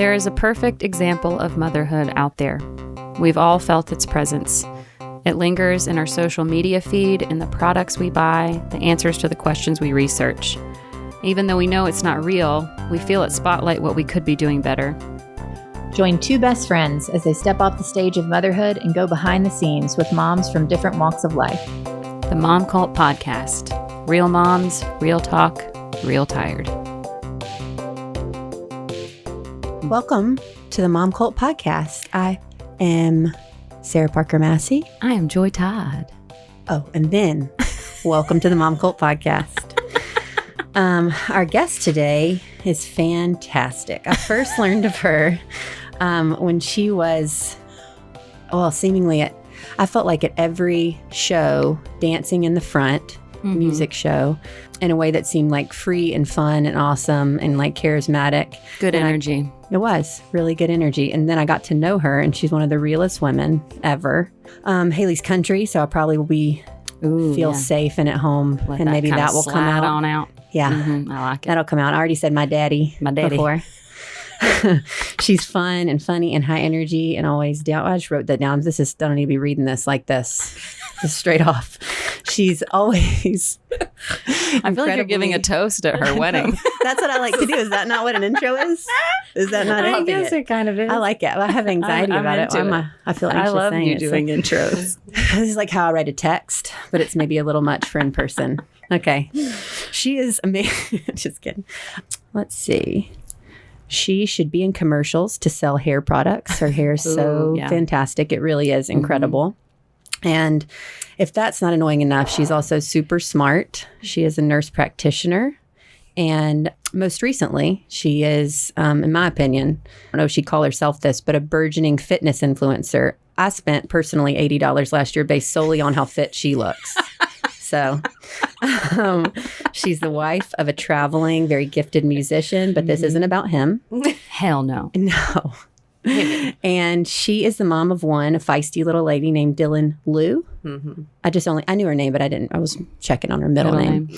There is a perfect example of motherhood out there. We've all felt its presence. It lingers in our social media feed, in the products we buy, the answers to the questions we research. Even though we know it's not real, we feel it spotlight what we could be doing better. Join two best friends as they step off the stage of motherhood and go behind the scenes with moms from different walks of life. The Momcult Podcast. Real moms, real talk, real tired. Welcome to the Momcult Podcast. I am Sarah Parker Massey. I am Joy Todd. Oh, and then welcome to the Momcult Podcast. Our guest today is fantastic. I first learned of her when she was, seemingly I felt like at every show, dancing in the front, music show, in a way that seemed like free and fun and awesome and like charismatic. Good energy. It was really good energy. And then I got to know her, and she's one of the realest women ever. Haley's country, so I probably will feel safe and at home. Let and maybe that will come out. On out. Yeah. Mm-hmm. I like it. That'll come out. I already said my daddy. Before. She's fun and funny and high energy and always down. I just wrote that down. I don't need to be reading this like this. Just straight off. She's always I feel like you're giving a toast at her wedding. That's what I like to do. Is that not what an intro is? Is that not it? I guess it kind of is. I like it. I have anxiety about it. I feel anxious. I love saying you it, doing intros. This is like how I write a text, but it's maybe a little much for in person. Okay. She is amazing. Just kidding. Let's see. She should be in commercials to sell hair products. Her hair is so fantastic. It really is incredible. And if that's not annoying enough, she's also super smart. She is a nurse practitioner. And most recently, she is, in my opinion, I don't know if she'd call herself this, but a burgeoning fitness influencer. I spent personally $80 last year based solely on how fit she looks. So she's the wife of a traveling, very gifted musician, but this isn't about him. Hell no. No. And she is the mom of one, a feisty little lady named Dylan Liu. Mm-hmm. I knew her name, but I was checking on her middle name.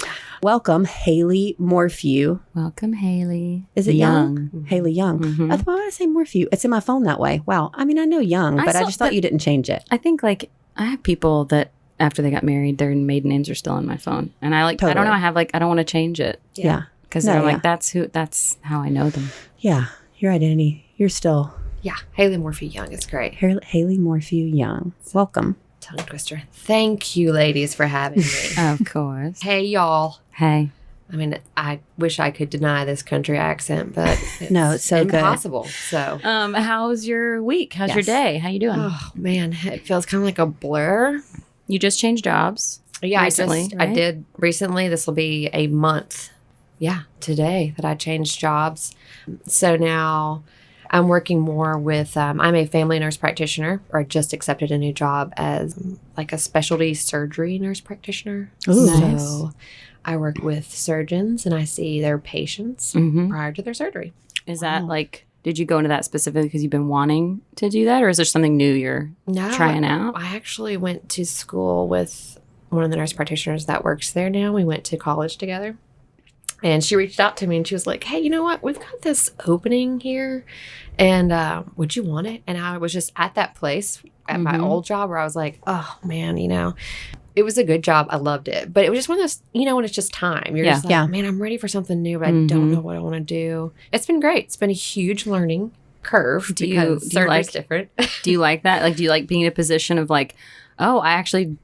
Welcome, Haylee Morphew. Welcome, Haylee. Is it Young? Mm-hmm. Haylee Young. Mm-hmm. Why would I say Morphew? It's in my phone that way. Wow. I mean, I know Young, but I just thought you didn't change it. I think I have people that after they got married, their maiden names are still on my phone. And I totally. I don't know, I don't want to change it. Yeah. Because they're that's how I know them. Yeah. Your identity. You're still. Yeah. Haylee Morphew Young is great. Haylee Morphew Young. Welcome. Tongue twister. Thank you, ladies, for having me. Of course. Hey, y'all. Hey. I mean, I wish I could deny this country accent, but it's so impossible. Good. So, how's your week? How's your day? How you doing? Oh man, it feels kind of like a blur. You just changed jobs. Yeah, recently, I did recently. This will be a month. Yeah, today that I changed jobs. So now I'm working more with, I'm a family nurse practitioner, or I just accepted a new job as like a specialty surgery nurse practitioner. Ooh, nice. So I work with surgeons and I see their patients prior to their surgery. Is that did you go into that specifically because you've been wanting to do that, or is there something new you're trying out? I actually went to school with one of the nurse practitioners that works there now. We went to college together. And she reached out to me and she was like, hey, you know what? We've got this opening here. And would you want it? And I was just at that place at my old job where I was like, oh, man, it was a good job. I loved it. But it was just one of those, when it's just time. You're just like, man, I'm ready for something new, but I don't know what I want to do. It's been great. It's been a huge learning curve because surgery's different. Do you like that? Do you like being in a position of I actually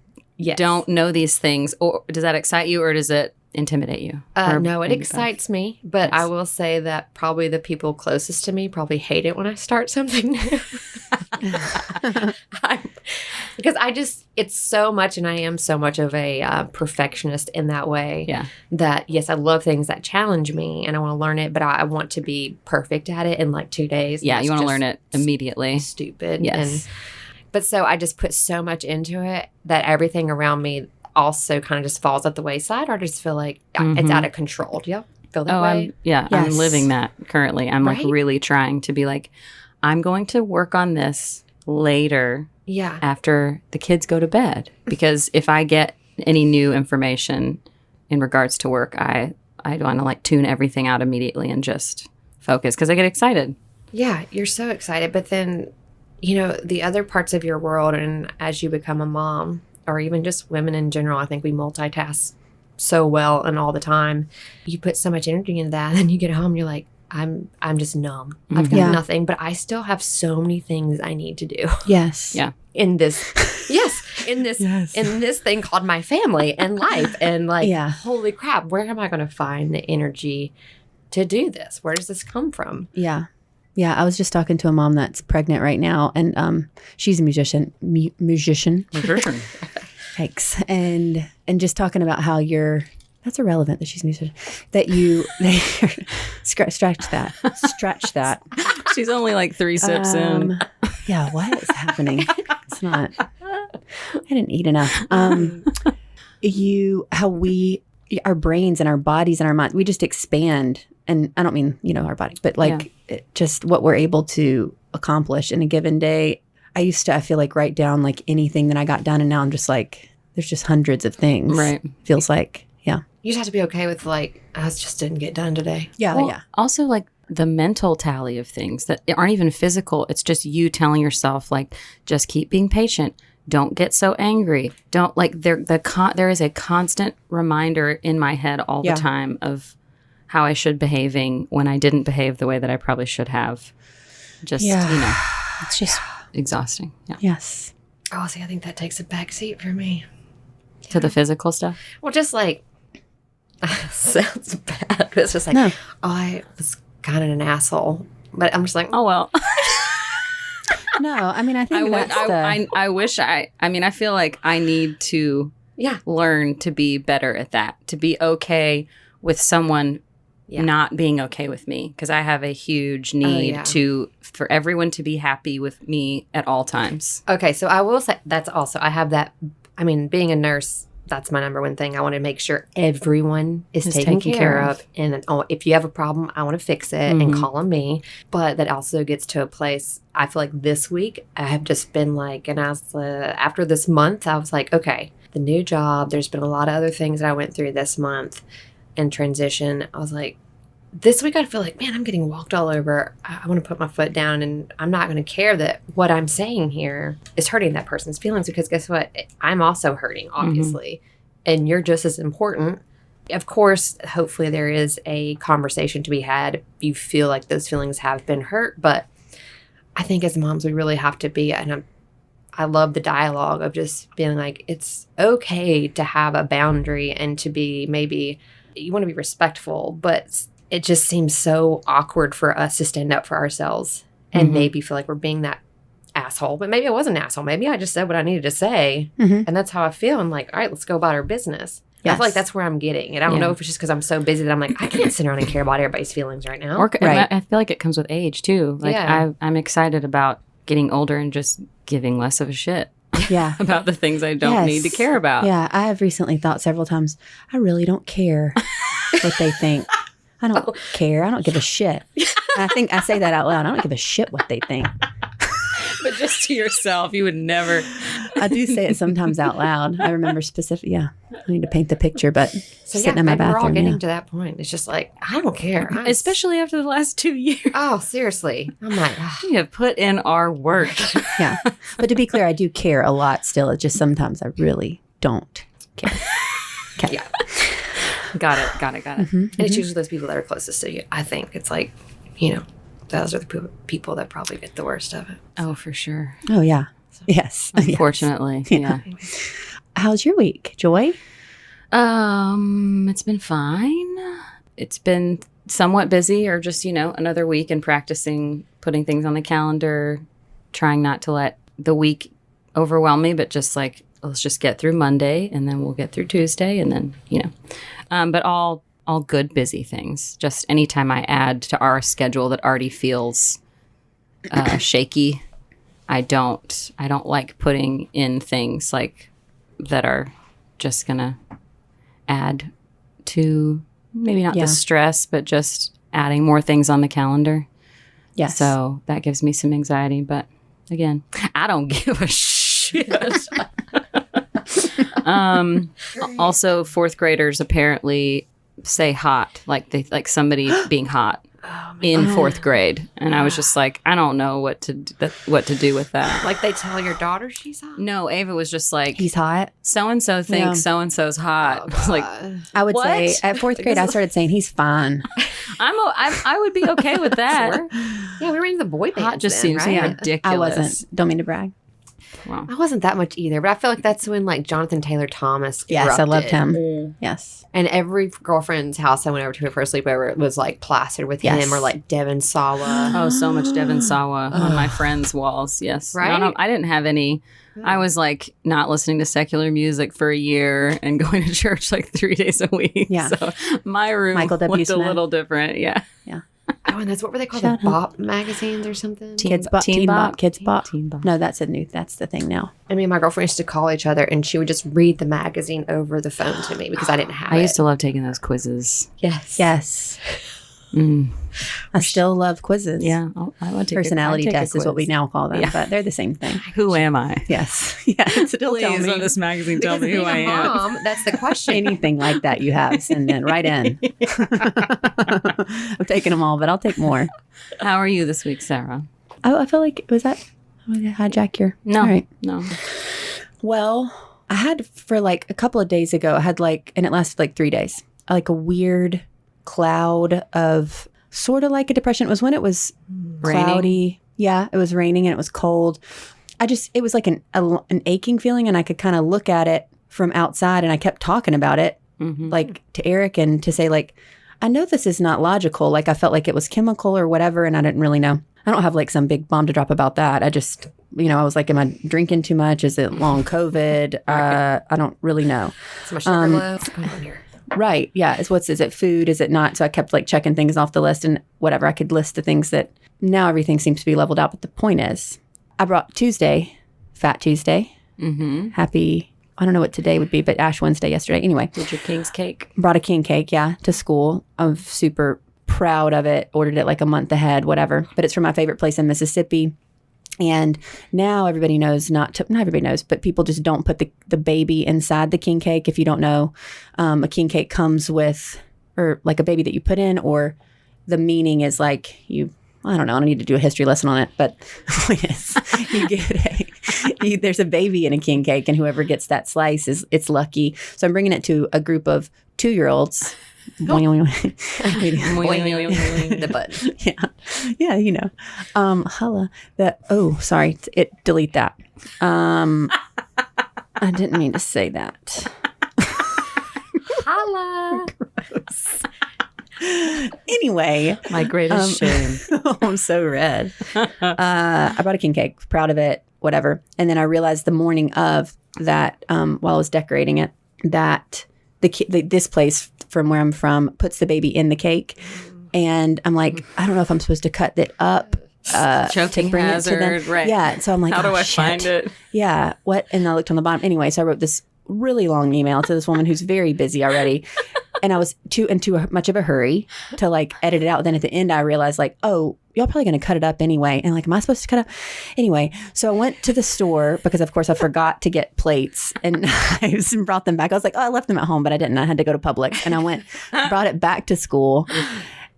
don't know these things? Or does that excite you, or does it intimidate you? No, it excites me, but I will say that probably the people closest to me probably hate it when I start something new. Because it's so much, and I am so much of a perfectionist in that way. Yeah. That, yes, I love things that challenge me and I want to learn it, but I want to be perfect at it in 2 days. Yeah, you want to learn it immediately. Stupid. Yes. But so I just put so much into it that everything around me also kind of just falls at the wayside, or I just feel like it's out of control. Do you feel that way? I'm living that currently. I'm really trying to be I'm going to work on this later after the kids go to bed. Because if I get any new information in regards to work, I want to tune everything out immediately and just focus because I get excited. Yeah, you're so excited. But then, the other parts of your world, and as you become a mom, or even just women in general, I think we multitask so well and all the time. You put so much energy into that, and then you get home, and you're like, I'm just numb. I've got nothing, but I still have so many things I need to do. Yes. Yeah. In this thing called my family and life. And holy crap, where am I going to find the energy to do this? Where does this come from? Yeah. Yeah. I was just talking to a mom that's pregnant right now, and she's a musician. Thanks. And just talking about how that's irrelevant that she's a musician. Stretch that. She's only like 3 sips in. Yeah, what is happening? It's not. I didn't eat enough. Our brains and our bodies and our mind, we just expand. And I don't mean, our body, but just what we're able to accomplish in a given day. I feel like write down like anything that I got done. And now I'm just like, there's just hundreds of things. Right. Feels like, yeah. You just have to be okay with I just didn't get done today. Yeah. Well, yeah. Also like the mental tally of things that aren't even physical. It's just you telling yourself like, just keep being patient. Don't get so angry. Don't there is a constant reminder in my head all the time of how I should behaving when I didn't behave the way that I probably should have. Just, it's just exhausting. Yeah. Yes. Oh, see, I think that takes a back seat for me. To the physical stuff? Well, just sounds bad. It's just No. I was kind of an asshole. But I'm just like, Oh, well. No, I mean, I think I feel like I need to learn to be better at that, to be okay with someone not being okay with me, because I have a huge need for everyone to be happy with me at all times. Okay, so I will say that's also, I have that, I mean, being a nurse, that's my number one thing. I want to make sure everyone is taken care of. And if you have a problem, I want to fix it and call on me. But that also gets to a place, I feel like this week, I have just been like, and after this month, I was like, okay, the new job, there's been a lot of other things that I went through this month in transition. I was like, this week I feel like, man, I'm getting walked all over. I want to put my foot down, and I'm not going to care that what I'm saying here is hurting that person's feelings, because guess what? I'm also hurting, obviously, and you're just as important. Of course, hopefully there is a conversation to be had if you feel like those feelings have been hurt, but I think as moms, we really have to be, and I love the dialogue of just being like, it's okay to have a boundary and to be, maybe you want to be respectful, but it just seems so awkward for us to stand up for ourselves and maybe feel like we're being that asshole. But maybe I wasn't an asshole. Maybe I just said what I needed to say. And that's how I feel. I'm like, all right, let's go about our business. Yes. I feel like that's where I'm getting. And I don't know if it's just because I'm so busy that I'm like, I can't sit around and care about everybody's feelings right now. I feel like it comes with age too. Like I'm excited about getting older and just giving less of a shit. Yeah. About the things I don't need to care about. Yeah. I have recently thought several times, I really don't care what they think. I don't care. I don't give a shit. I think I say that out loud. I don't give a shit what they think. But just to yourself, you would never. I do say it sometimes out loud. I remember specific. Yeah. I need to paint the picture, but sitting in my bathroom. We're all getting to that point. It's just like, I don't care. Especially after the last 2 years. Oh, seriously. I'm like, we have put in our work. Yeah. But to be clear, I do care a lot still. It's just sometimes I really don't care. Okay. Yeah. Got it. And it's usually those people that are closest to you. I think it's like, those are the people that probably get the worst of it. Oh, for sure. Oh, yeah. Yes. Unfortunately. Yeah. How's your week, Joy? It's been fine. It's been somewhat busy, or just, another week and practicing, putting things on the calendar, trying not to let the week overwhelm me, but just like, let's just get through Monday and then we'll get through Tuesday and then, but all good busy things. Just anytime I add to our schedule that already feels shaky, I don't like putting in things like that are just gonna add to maybe not the stress, but just adding more things on the calendar. Yes. So that gives me some anxiety, but again, I don't give a shit. Also, fourth graders apparently say hot, like somebody being hot, in 4th grade. And I was just like, I don't know what to do with that. Like they tell your daughter she's hot? No, Ava was just like, He's hot. so-and-so thinks so-and-so's hot. I was like, I would What? say at 4th grade, I started saying he's fine. I would be okay with that. Sure. Yeah, we were in the boy band. Hot just then, seems right? ridiculous. I wasn't. Don't mean to brag. Wow. I wasn't that much either, but I feel like that's when like Jonathan Taylor Thomas. Yes, I loved erupted. him. Yes. And every girlfriend's house I went over to her first sleepover was like plastered with him or like Devon Sawa. Oh, so much Devon Sawa on my friends' walls. Yes. Right? No, I didn't have any. I was like not listening to secular music for a year and going to church like 3 days a week. Yeah. So my room Michael W. looked a Smith. little different. Yeah. Oh, and that's what were they called? Shut The up. Bop magazines or something? Kids Bop. Teen Teen Bop. Bop. Kids Bop. Teen Bop. No, that's the thing now. I mean, my girlfriend used to call each other and she would just read the magazine over the phone to me because I didn't have it. I used to love taking those quizzes. Yes. Yes. Mm. I still love quizzes. Yeah. I would take Personality I'd take a tests is what we quiz. now call them, Yeah. but they're the same thing. Who am I? Yes. Yeah. Still tell Please, me on this magazine, tell me who I Being a am. mom, that's the question. anything like that you have. Send in right in. I'm taking them all, but I'll take more. How are you this week, Sarah? Oh, I feel like was that hijack your No. All right. No. Well, I had for like a couple of days ago, I had like, and it lasted like 3 days, like a weird cloud of sort of like a depression. It was when it was Raining? cloudy. Yeah, it was raining and it was cold. It was like an aching feeling, and I could kind of look at it from outside, and I kept talking about it, like to Eric, and to say like, I know this is not logical. Like I felt like it was chemical or whatever, and I didn't really know. I don't have like some big bomb to drop about that. I just, I was like, am I drinking too much? Is it long COVID? I don't really know. It's my sugar low. What's going on here? Right. Yeah. Is it food? Is it not? So I kept like checking things off the list and whatever. I could list the things that now everything seems to be leveled out. But the point is, I brought Tuesday, Fat Tuesday. Mm-hmm. Happy, I don't know what today would be, but Ash Wednesday yesterday. Anyway, Did your king's cake? brought a king cake, to school. I'm super proud of it. Ordered it like a month ahead, whatever. But it's from my favorite place in Mississippi. And now everybody knows not everybody knows, but people just don't put the baby inside the king cake. If you don't know, a king cake comes with, or like a baby that you put in, or the meaning is like I don't know. I don't need to do a history lesson on it, but you get there's a baby in a king cake, and whoever gets that slice it's lucky. So I'm bringing it to a group of 2-year-olds. The button. Yeah. Holla. Sorry. Delete that. I didn't mean to say that. Holla. Anyway. My greatest shame. I'm so red. I brought a king cake. Proud of it. Whatever. And then I realized the morning of that, while I was decorating it, that this place from where I'm from puts the baby in the cake. And I'm like, I don't know if I'm supposed to cut it up. Choking to bring hazard, it to them. right. Yeah. So I'm like, How do I shit. find it? Yeah. What? And I looked on the bottom. Anyway, so I wrote this really long email to this woman who's very busy already. And I was too much of a hurry to like edit it out. Then at the end, I realized like, oh, y'all probably going to cut it up anyway. And like, am I supposed to cut up? Anyway, so I went to the store because of course I forgot to get plates and knives and brought them back. I was like, oh, I left them at home, but I didn't. I had to go to Publix, and I brought it back to school.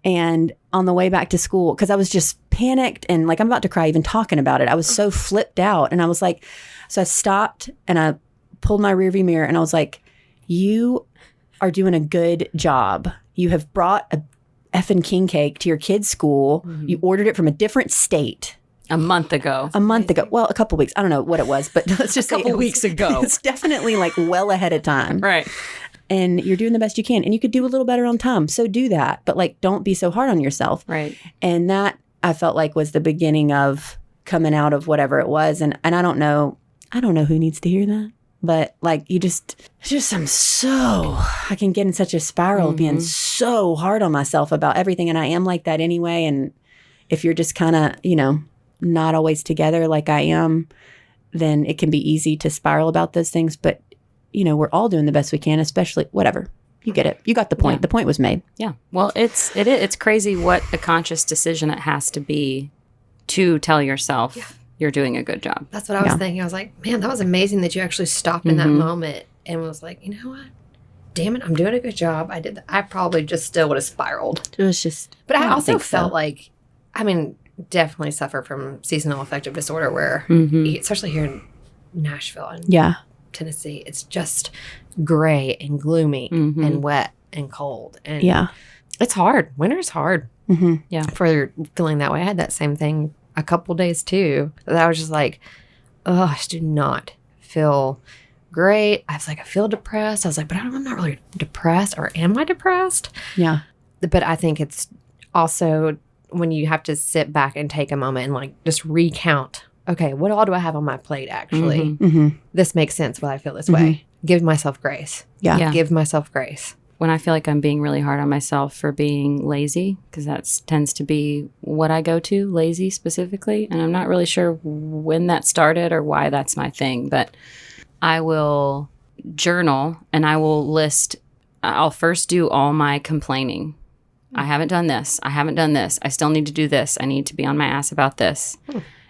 And on the way back to school, because I was just panicked and like, I'm about to cry even talking about it. I was so flipped out. And I was like, so I stopped and I pulled my rearview mirror and I was like, you are doing a good job. You have brought a effing king cake to your kid's school. Mm-hmm. You ordered it from a different state. A month ago. Well, a couple weeks. I don't know what it was, but let's just say a couple weeks ago. It's definitely like well ahead of time. Right. And you're doing the best you can. And you could do a little better on time. So do that. But like, don't be so hard on yourself. Right. And that I felt like was the beginning of coming out of whatever it was. And I don't know who needs to hear that. But like, I can get in such a spiral of being so hard on myself about everything. And I am like that anyway. And if you're just kind of, not always together like I am, then it can be easy to spiral about those things. But, we're all doing the best we can, especially whatever. You get it. You got the point. Yeah. The point was made. Yeah. Well, it's crazy what a conscious decision it has to be to tell yourself you're doing a good job. That's what I was thinking. I was like, man, that was amazing that you actually stopped in that moment and was like, you know what? damn it, I'm doing a good job. I did that. I probably just still would have spiraled. It was just, But I don't also think so. felt like, I mean, definitely suffer from seasonal affective disorder where, especially here in Nashville and Yeah. Tennessee, it's just gray and gloomy and wet and cold. And Yeah. it's hard. Winter's hard Mm-hmm. for feeling that way. I had that same thing a couple days too. That I was just like, oh, I just do not feel great. I was like, I feel depressed. I was like, but I'm not really depressed, or am I depressed? Yeah. But I think it's also when you have to sit back and take a moment and like just recount, okay, what all do I have on my plate actually? Mm-hmm. This makes sense why I feel this way. Give myself grace. Yeah. Yeah. Give myself grace. When I feel like I'm being really hard on myself for being lazy, because that tends to be what I go to, lazy specifically. And I'm not really sure when that started or why that's my thing, but I will journal and I will list, I'll first do all my complaining. I haven't done this. I haven't done this. I still need to do this. I need to be on my ass about this.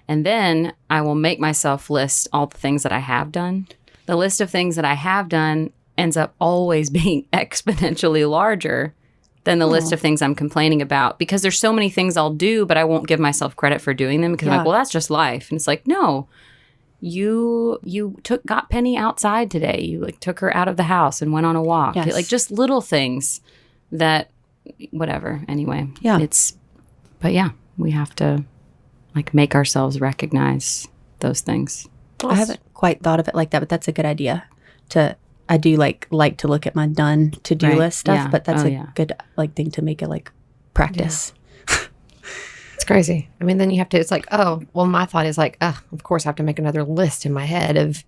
And then I will make myself list all the things that I have done. The list of things that I have done ends up always being exponentially larger than the list of things I'm complaining about, because there's so many things I'll do, but I won't give myself credit for doing them because I'm like, well, that's just life. And it's like, no, you got Penny outside today. You like took her out of the house and went on a walk. Yes. Like just little things that, whatever. Anyway, Yeah. but yeah, we have to like make ourselves recognize those things. I haven't quite thought of it like that, but that's a good idea. I do like to look at my done to-do Right. list stuff, Yeah. but that's Oh, a yeah. good like thing to make it like practice. It's crazy. I mean, then you have to, it's like, oh, well, my thought is like, of course I have to make another list in my head of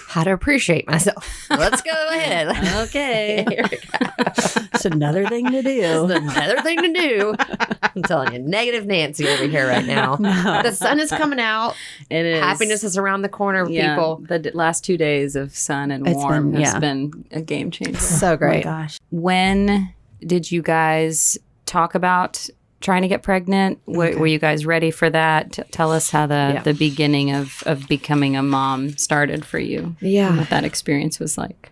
how to appreciate myself. Let's go ahead. Okay. Here we go. It's another thing to do. It's another thing to do. I'm telling you, negative Nancy over here right now. The sun is coming out. It is. Happiness is around the corner, people. The last 2 days of sun and It's warm been- has yeah. been a game changer. So Oh my great. gosh. When did you guys talk about trying to get pregnant? Were you guys ready for that? Tell us how the beginning of becoming a mom started for you. Yeah. What that experience was like.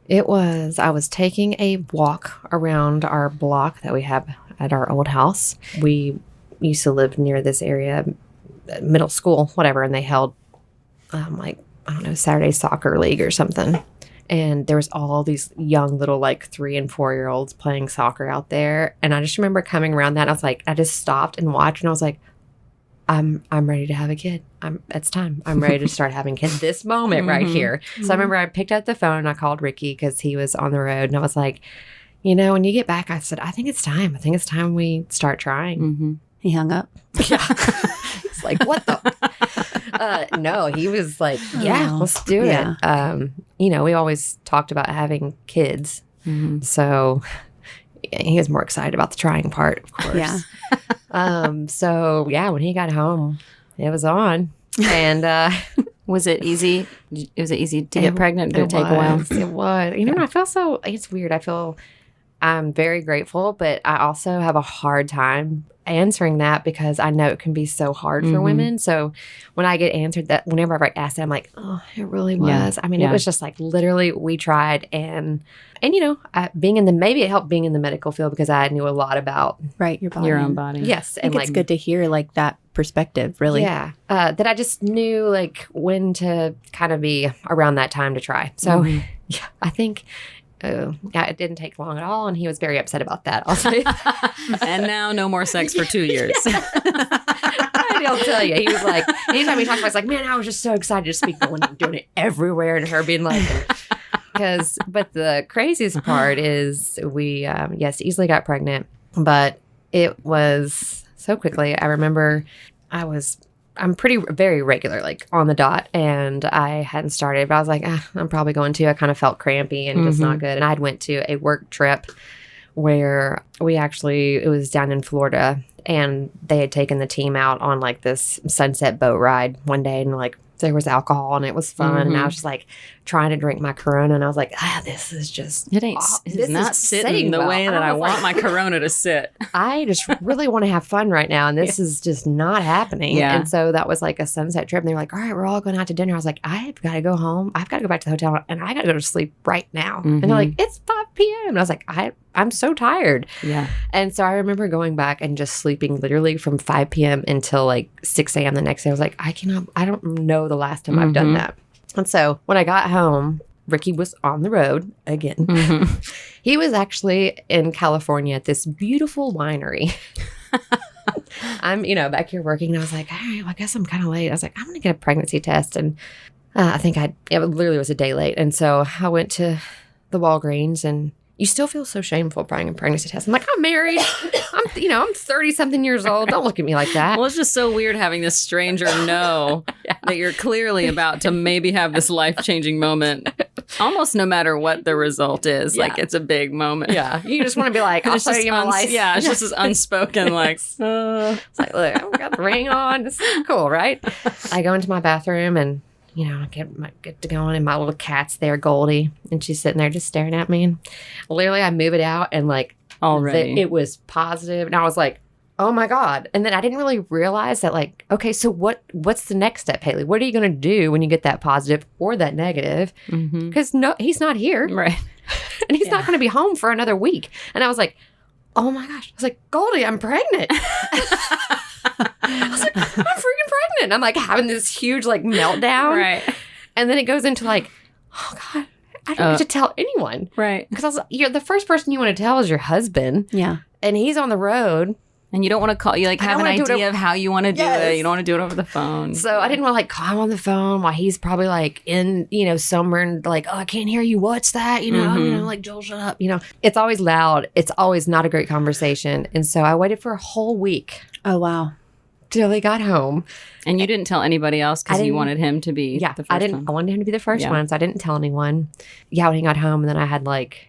It was, I was taking a walk around our block that we have at our old house. We used to live near this area, middle school, whatever, and they held like, I don't know, Saturday soccer league or something. And there was all these young little like 3 and 4 year olds playing soccer out there. And I just remember coming around that. I was like, I just stopped and watched and I was like, I'm ready to have a kid. It's time. I'm ready to start having kids this moment right here. So I remember I picked up the phone and I called Ricky because he was on the road and I was like, you know, when you get back, I said, I think it's time. I think it's time we start trying. Mm-hmm. He hung up. Yeah. It's like, what the? No, he was like, yeah, let's do Yeah. it. You know, we always talked about having kids. Mm-hmm. So he was more excited about the trying part, of course. Yeah. So yeah, when he got home, it was on. And Was it easy? Was it easy to get pregnant? Did it take a while? It was. You know, I feel so, it's weird. I feel I'm very grateful, but I also have a hard time answering that because I know it can be so hard for women. So when I get answered that, whenever I ask that, I'm like, oh, it really was. I mean, it was just like literally we tried and you know, maybe it helped being in the medical field because I knew a lot about Right. Your body. Your own body. yes. I think it's good to hear like that perspective, really. Yeah. That I just knew like when to kind of be around that time to try. So yeah, I think it didn't take long at all. And he was very upset about that. I'll say. And now no more sex for 2 years. I'll tell you. He was like, anytime we talked about it, it's like, man, I was just so excited to speak, but when I'm doing it everywhere and her being like, but the craziest part is we, yes, easily got pregnant, but it was so quickly. I remember I'm very regular, like on the dot, and I hadn't started, but I was like, I'm probably going to. I kind of felt crampy and just not good. And I went to a work trip where it was down in Florida, and they had taken the team out on like this sunset boat ride one day and like there was alcohol and it was fun. And I was just like trying to drink my Corona. And I was like, this is just. It is not sitting the way that I want my Corona to sit. I just really want to have fun right now. And this is just not happening. Yeah. And so that was like a sunset trip. And they were like, all right, we're all going out to dinner. I was like, I've got to go home. I've got to go back to the hotel and I got to go to sleep right now. And they're like, it's 5 p.m. And I was like, I'm so tired. Yeah. And so I remember going back and just sleeping literally from 5 p.m. until like 6 a.m. the next day. I was like, I don't know the last time I've done that. And so when I got home, Ricky was on the road again. He was actually in California at this beautiful winery. I'm, back here working. And I was like, all right, well, I guess I'm kind of late. I was like, I'm going to get a pregnancy test. And I think it literally was a day late. And so I went to the Walgreens and you still feel so shameful buying a pregnancy test. I'm like, I'm married. I'm 30 something years old. Don't look at me like that. Well, it's just so weird having this stranger know that you're clearly about to maybe have this life-changing moment. Almost no matter what the result is. Like, it's a big moment. Yeah. You just want to be like, I'll show you my life. Yeah, it's just this unspoken, like, it's like, look, I've got the ring on. This is cool, right? I go into my bathroom and I get to go on and my little cat's there, Goldie, and she's sitting there just staring at me. And literally I move it out and like already it was positive. And I was like, oh my God. And then I didn't really realize that like, okay, so what's the next step, Haylee? What are you going to do when you get that positive or that negative? Because no, he's not here. Right. And he's not going to be home for another week. And I was like, oh my gosh. I was like, Goldie, I'm pregnant. I was like, I'm freaking pregnant. I'm like having this huge like meltdown. Right. And then it goes into like, oh God, I don't need to tell anyone. Right. Because I was like, you're the first person you want to tell is your husband. Yeah. And he's on the road. And you don't want to call, you like have an idea of how you want to do it. You don't want to do it over the phone. So I didn't want to like call him on the phone while he's probably like in, somewhere and like, oh, I can't hear you. What's that? Like, Joel, shut up. It's always loud. It's always not a great conversation. And so I waited for a whole week. Oh, wow. Till he got home. And you didn't tell anybody else because you wanted him to be the first one. I wanted him to be the first one. So I didn't tell anyone. Yeah, when he got home and then I had like,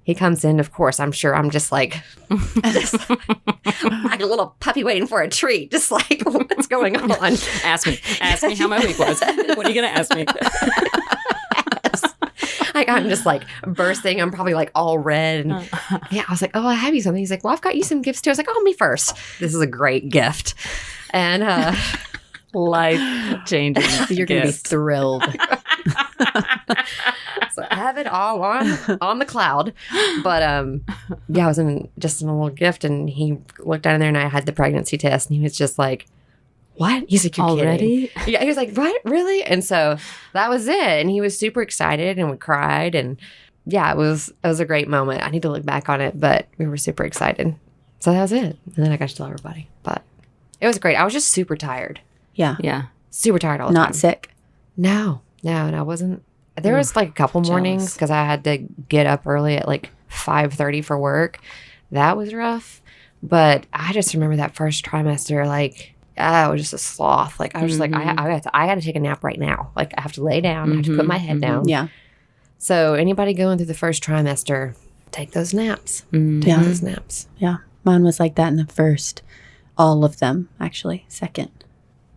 he comes in, of course, I'm sure I'm just like like a little puppy waiting for a treat. Just like, what's going on? Ask me how my week was. What are you going to ask me? Like, I'm just like bursting. I'm probably like all red. And I was like, oh, I have you something. He's like, well, I've got you some gifts too. I was like, oh, me first. This is a great gift. And life-changing You're going to be thrilled. So I have it all on the cloud. But I was in a little gift and he looked down there and I had the pregnancy test and he was just like, what? He's like, you're already kidding. Yeah, he was like, what? Really? And so that was it. And he was super excited and we cried. And yeah, it was a great moment. I need to look back on it, but we were super excited. So that was it. And then I got to tell everybody. But it was great. I was just super tired. Yeah. Yeah. Super tired all the time. Not sick? No, and I wasn't. There was like a couple mornings because I had to get up early at like 5:30 for work. That was rough. But I just remember that first trimester, like, I was just a sloth. Like, I was just like, I got to take a nap right now. Like, I have to lay down. I have to put my head down. Yeah. So anybody going through the first trimester, take those naps. Take those naps. Yeah. Mine was like that in the first. All of them, actually. Second.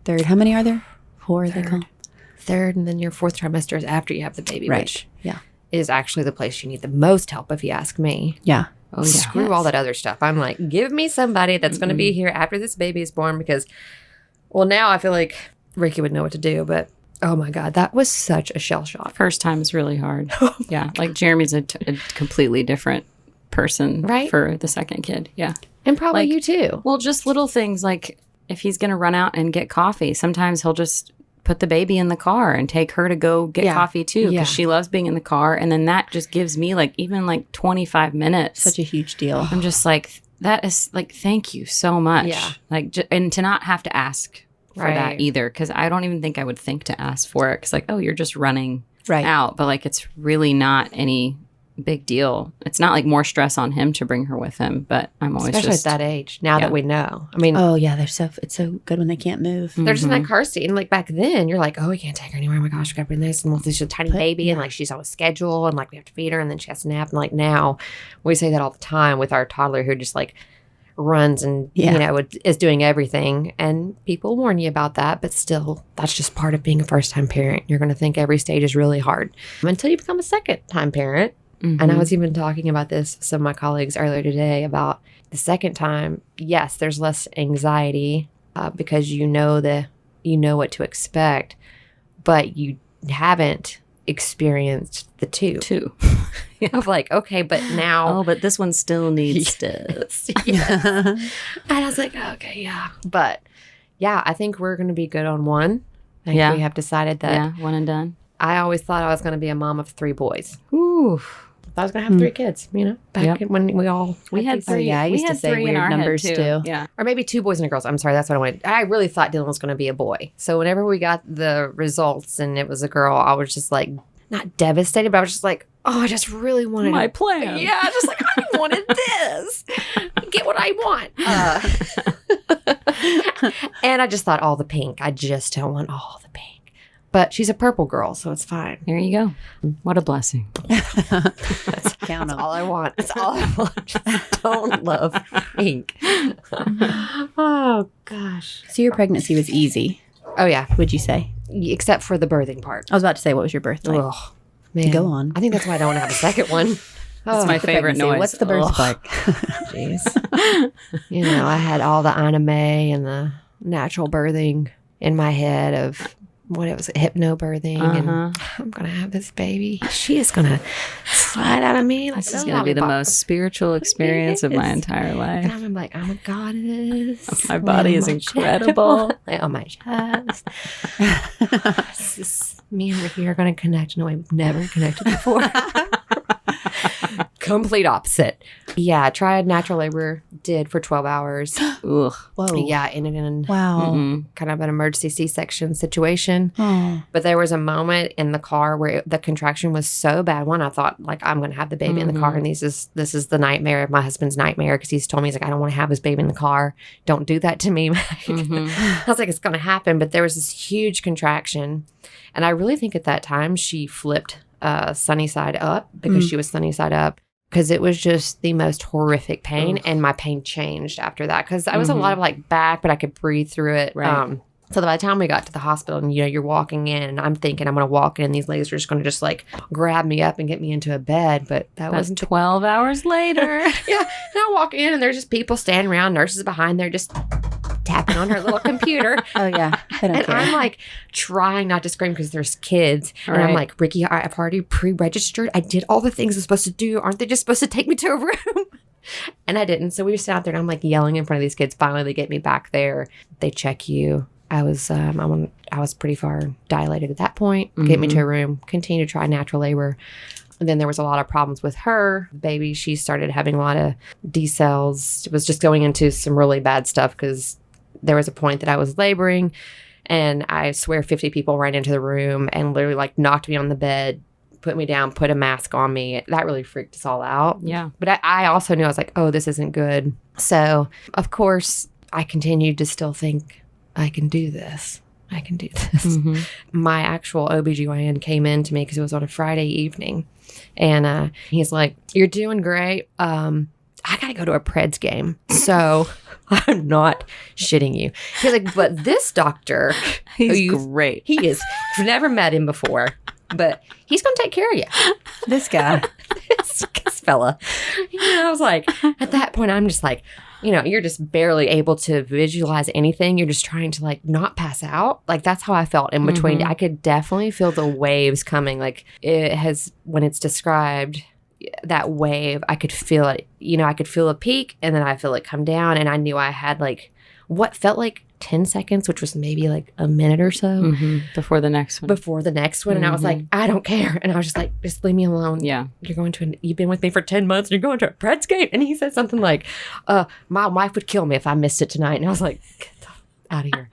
Third. How many are there? 4, they call. Third, and then your fourth trimester is after you have the baby, Right. which Yeah. is actually the place you need the most help, if you ask me. Yeah. Oh, yeah. Screw all that other stuff. I'm like, give me somebody that's going to be here after this baby is born because, well, now I feel like Ricky would know what to do, but oh my God, that was such a shell shock. First time is really hard. Yeah. Like Jeremy's a completely different person Right. for the second kid. Yeah. And probably Like- you too. Well, just little things like if he's going to run out and get coffee, sometimes he'll just put the baby in the car and take her to go get coffee too because Yeah. she loves being in the car. And then that just gives me like even like 25 minutes. Such a huge deal. I'm just like, that is like, thank you so much. Yeah. Like, and to not have to ask for Right. that either. Cause I don't even think I would think to ask for it. Cause like, oh, you're just running Right. out. But like, it's really not any big deal. It's not like more stress on him to bring her with him, but I'm always Especially just at that age, now that we know. I mean, Oh, yeah. It's so good when they can't move. they're just in that car seat. And like back then, you're like, oh, we can't take her anywhere. Oh my gosh, we got to bring this. And well, she's a tiny baby. And like she's on a schedule. And like we have to feed her. And then she has to nap. And like now, we say that all the time with our toddler who just like, runs and, is doing everything. And people warn you about that, but still, that's just part of being a first-time parent. You're going to think every stage is really hard until you become a second-time parent. Mm-hmm. And I was even talking about this with some of my colleagues earlier today about the second time. Yes, there's less anxiety because you know what to expect, but you haven't experienced the two. Of like, okay, but now but this one still needs steps. And I was like, okay, yeah, but yeah, I think we're going to be good on one. I think we have decided that one and done. I always thought I was going to be a mom of 3 boys. Ooh, I was going to have 3 kids, back when we had 3. I used to say weird numbers too. Yeah. Or maybe 2 boys and 2 girls. I'm sorry, that's what I wanted. I really thought Dylan was going to be a boy. So whenever we got the results and it was a girl, I was just like, not devastated, but I was just like, oh, I just really wanted my plan. Yeah, just like, I wanted this. Get what I want. And I just thought all the pink. I just don't want all the pink. But she's a purple girl, so it's fine. There you go. What a blessing. That's all I want. That's all I want. Just don't love pink. Oh, gosh. So your pregnancy was easy, Oh, yeah. would you say? Except for the birthing part. I was about to say, what was your birth like? Oh, man. Go on. I think that's why I don't want to have a second one. That's my favorite noise. What's the birth like? Jeez. I had all the anime and the natural birthing in my head of what it was, hypnobirthing. And I'm going to have this baby. She is going to slide out of me. This is going to be the most spiritual experience of my entire life. And I'm like, I'm a goddess. My body is incredible. Lay on my chest. Me and Ricky are going to connect in a way we've never connected before. Complete opposite. Yeah, I tried natural labor, did for 12 hours. Ugh. Whoa. Yeah, ended in Wow. kind of an emergency C-section situation. Oh. But there was a moment in the car where the contraction was so bad. One, I thought, like, I'm going to have the baby in the car. And this is the nightmare, my husband's nightmare, because he's told me, he's like, I don't want to have his baby in the car. Don't do that to me. I was like, it's going to happen. But there was this huge contraction. And I really think at that time she flipped sunny side up because she was sunny side up. Because it was just the most horrific pain. And my pain changed after that. Because I was a lot of like back, but I could breathe through it. Right. So by the time we got to the hospital and, you're walking in, and I'm thinking I'm going to walk in and these ladies are just going to just like grab me up and get me into a bed. But that wasn't 12 hours later. Yeah. And I walk in and there's just people standing around, nurses behind there just tapping on her little computer. Oh, yeah. I don't care. I'm like trying not to scream because there's kids. And I'm like, Ricky, I've already pre-registered. I did all the things I'm supposed to do. Aren't they just supposed to take me to a room? And I didn't. So we just sat out there and I'm like yelling in front of these kids. Finally, they get me back there. They check you. I was pretty far dilated at that point. Get me to a room. Continue to try natural labor. And then there was a lot of problems with her. Baby, she started having a lot of decels. It was just going into some really bad stuff because there was a point that I was laboring and I swear 50 people ran into the room and literally like knocked me on the bed, put me down, put a mask on me. That really freaked us all out. Yeah. But I also knew, I was like, oh, this isn't good. So, of course, I continued to still think, I can do this. I can do this. My actual OBGYN came in to me because it was on a Friday evening. And he's like, you're doing great. I got to go to a Preds game. So I'm not shitting you. He's like, but this doctor. He's great. He is. I've never met him before, but he's going to take care of you. This guy. this fella. I was like, at that point, I'm just like, you're just barely able to visualize anything. You're just trying to like not pass out. Like that's how I felt in between. I could definitely feel the waves coming. Like it has, when it's described, that wave, I could feel it. I could feel a peak and then I feel it come down. And I knew I had like what felt like 10 seconds, which was maybe like a minute or so before the next one. And I was like, I don't care. And I was just like, just leave me alone. Yeah. You've been with me for 10 months and you're going to a Preds game. And he said something like, my wife would kill me if I missed it tonight. And I was like, get the out of here.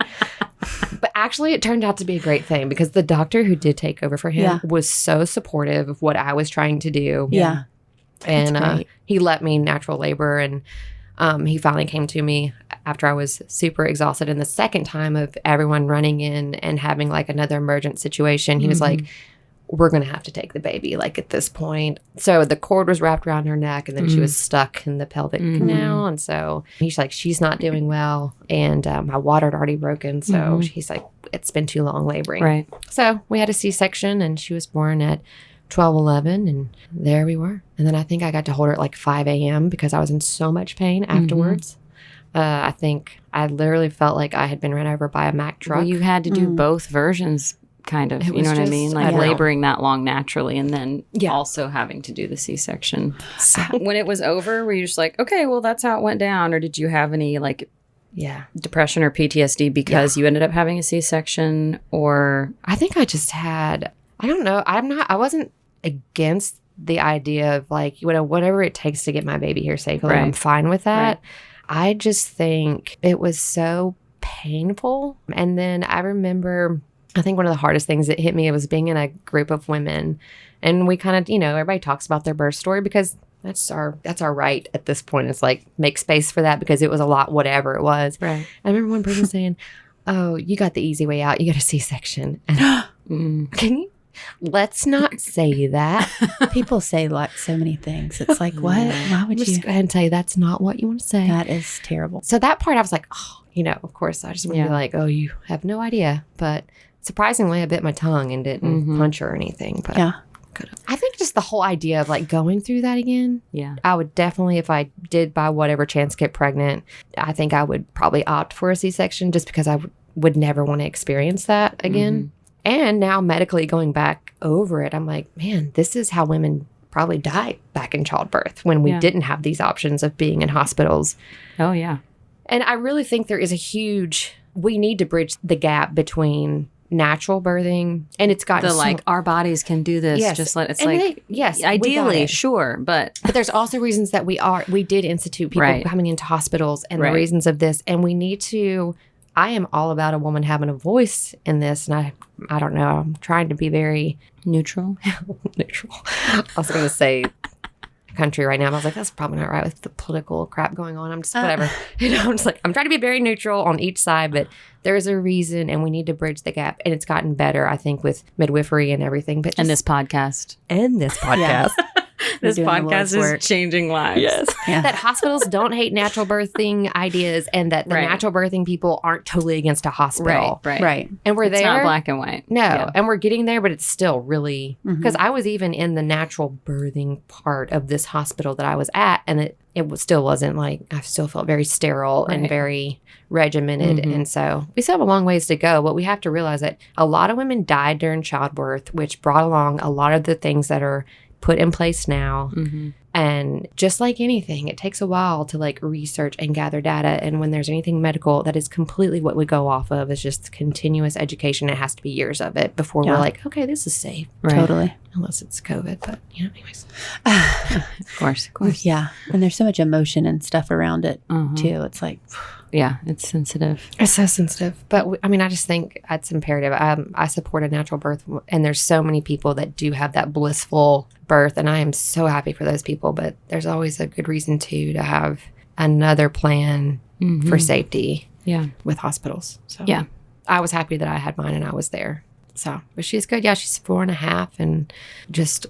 But actually it turned out to be a great thing because the doctor who did take over for him was so supportive of what I was trying to do. Yeah. And he let me natural labor and he finally came to me after I was super exhausted. And the second time of everyone running in and having like another emergent situation, he was like, we're going to have to take the baby, like, at this point. So the cord was wrapped around her neck, and then she was stuck in the pelvic canal. And so he's like, she's not doing well. And my water had already broken. So he's like, it's been too long laboring. Right. So we had a C-section, and she was born at 12:11, and there we were. And then I think I got to hold her at like 5 a.m. because I was in so much pain afterwards. I think I literally felt like I had been run over by a Mack truck. Well, you had to do both versions, kind of. It You was know what I just- mean? I Like know. laboring that long naturally, and then Yeah. also having to do the C-section. When it was over, were you just like, okay, well, that's how it went down? Or did you have any like Yeah. depression or PTSD because you ended up having a C-section? Or I think I just had, I don't know. I wasn't against the idea of like, whatever it takes to get my baby here safely. I'm Right. fine with that. Right. I just think it was so painful. And then I remember, I think one of the hardest things that hit me was being in a group of women. And we kind of, everybody talks about their birth story because that's our right at this point. It's like, make space for that because it was a lot, whatever it was. right. I remember one person saying, oh, you got the easy way out. You got a C-section. And can you, let's not say that. People say like so many things. It's like, what? Why would Just you? go ahead and tell you that's not what you want to say. That is terrible. So that part I was like, oh, of course I just want to be like, oh, you have no idea. But surprisingly, I bit my tongue and didn't punch her or anything. But Yeah. I think just the whole idea of like going through that again, Yeah. I would definitely, if I did by whatever chance get pregnant, I think I would probably opt for a C-section just because I would never want to experience that again. And now medically going back over it, I'm like, man, this is how women probably died back in childbirth when we didn't have these options of being in hospitals. Oh, yeah. And I really think there is we need to bridge the gap between natural birthing and it's gotten Our bodies can do this. Yes. Just let it's And like, yes, we got ideally, it. sure. But But there's also reasons that we did institute people Right. coming into hospitals and Right. the reasons of this. And we need to, I am all about a woman having a voice in this. And I don't know, I'm trying to be very neutral. neutral. I was going to say country right now. I was like, that's probably not right with the political crap going on. I'm just whatever. I'm just like, I'm trying to be very neutral on each side, but there's a reason and we need to bridge the gap. And it's gotten better, I think, with midwifery and everything. But And this podcast. this podcast. This doing the podcast Lord's is work. changing lives. Yes. Yeah. That hospitals don't hate natural birthing ideas and that the Right. natural birthing people aren't totally against a hospital. Right. Right. And we're It's there. not black and white. No, Yeah. and we're getting there, but it's still really because I was even in the natural birthing part of this hospital that I was at, and still wasn't like I still felt very sterile and Right. very regimented, and so we still have a long ways to go. But we have to realize that a lot of women died during childbirth, which brought along a lot of the things that are put in place now. And just like anything, it takes a while to like research and gather data. And when there's anything medical, that is completely what we go off of is just continuous education. It has to be years of it before we're like, okay, this is safe. Right. Totally. Unless it's COVID, but anyways. Of course. Yeah. And there's so much emotion and stuff around it too. It's like, Yeah, it's sensitive. It's so sensitive. But I just think it's imperative. I support a natural birth, and there's so many people that do have that blissful birth, and I am so happy for those people. But there's always a good reason to have another plan for safety Yeah. with hospitals. So Yeah. I was happy that I had mine and I was there. So, but she's good. Yeah, she's 4.5 and just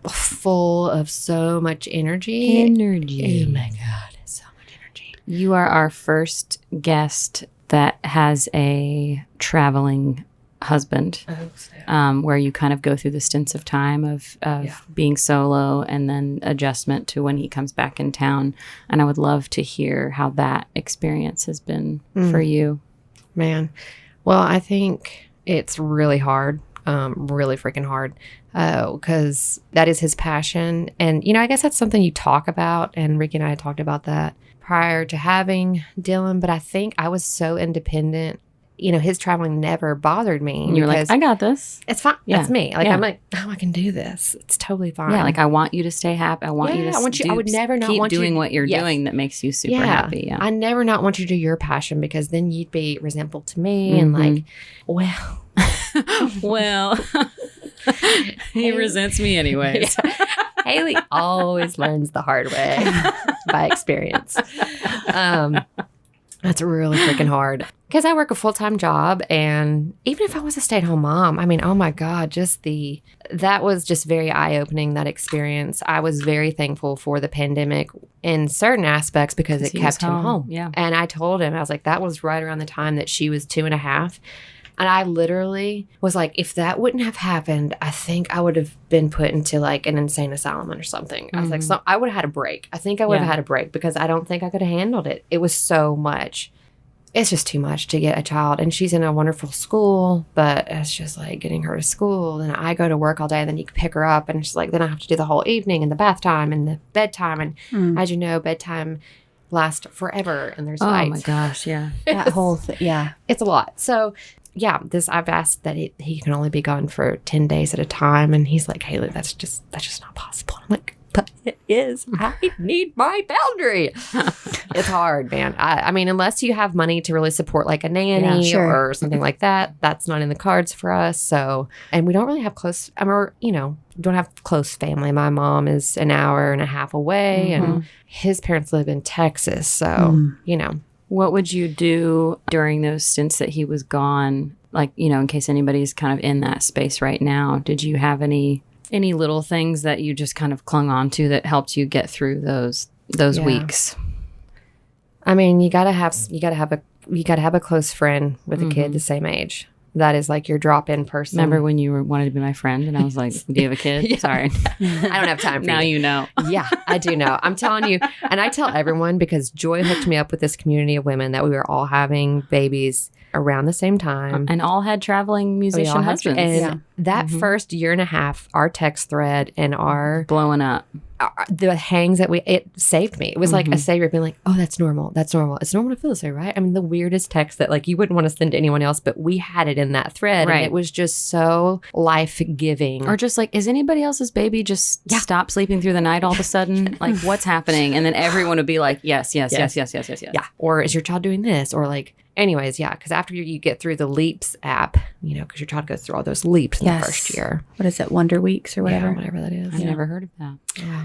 full of so much energy. Energy. Oh my God, so much energy. You are our first guest that has a traveling husband, where you kind of go through the stints of time of being solo and then adjustment to when he comes back in town. And I would love to hear how that experience has been for you. Man. Well, I think it's really hard, really freaking hard, because that is his passion. And, I guess that's something you talk about. And Ricky and I had talked about that prior to having Dylan. But I think I was so independent. His traveling never bothered me. And you're like, I got this. It's fine. Yeah. That's me. Like, Yeah. I'm like, oh, I can do this. It's totally fine. Yeah, like I want you to stay happy. I want you to I want you. I would never not keep want doing you, what you're Yes. doing that makes you super happy. Yeah. I never not want you to do your passion because then you'd be resentful to me and like, well. Well, he resents me anyways. Haylee always learns the hard way by experience. That's really freaking hard. because I work a full-time job, and even if I was a stay-at-home mom, I mean, oh my God, that was just very eye-opening, that experience. I was very thankful for the pandemic in certain aspects because it kept him home. Yeah. And I told him, I was like, that was right around the time that she was 2.5. And I literally was like, if that wouldn't have happened, I think I would have been put into like an insane asylum or something. I was like, so I would have had a break. I think I would have had a break because I don't think I could have handled it. It was so much. It's just too much to get a child. And she's in a wonderful school, but it's just like getting her to school. And I go to work all day, and then you can pick her up. And it's like, then I have to do the whole evening and the bath time and the bedtime. And as you know, bedtime lasts forever. And there's fights. Oh my gosh. Yeah. That whole thing. Yeah. It's a lot. So yeah, I've asked that he can only be gone for 10 days at a time. And he's like, Haylee, that's just not possible. I'm like, but it is. I need my boundary. It's hard, man. I mean, unless you have money to really support like a nanny or something like that, that's not in the cards for us. So, and we don't really have don't have close family. My mom is an hour and a half away, and his parents live in Texas. So, What would you do during those stints that he was gone? Like, in case anybody's kind of in that space right now, did you have any little things that you just kind of clung on to that helped you get through those weeks? I mean, you gotta have a close friend with a kid the same age. That is like your drop-in person. Remember when you wanted to be my friend and I was like, do you have a kid? Sorry. I don't have time for now you. You know. Yeah, I do know. I'm telling you. And I tell everyone because Joy hooked me up with this community of women that we were all having babies around the same time. And all had traveling musician husbands. And that first year and a half, our text thread and our blowing up. The hangs that it saved me. It was like a savior being like, oh, that's normal. That's normal. It's normal to feel this way, right? I mean, the weirdest text that like you wouldn't want to send to anyone else, but we had it in that thread. Right. And it was just so life-giving. Or just like, is anybody else's baby just stop sleeping through the night all of a sudden? Like, what's happening? And then everyone would be like, yes. Yeah. Or is your child doing this? Or like, anyways, yeah. Because after you get through the Leaps app, because your child goes through all those leaps in the first year. What is it? Wonder Weeks or whatever? Yeah, whatever that is. I've never heard of that. Yeah.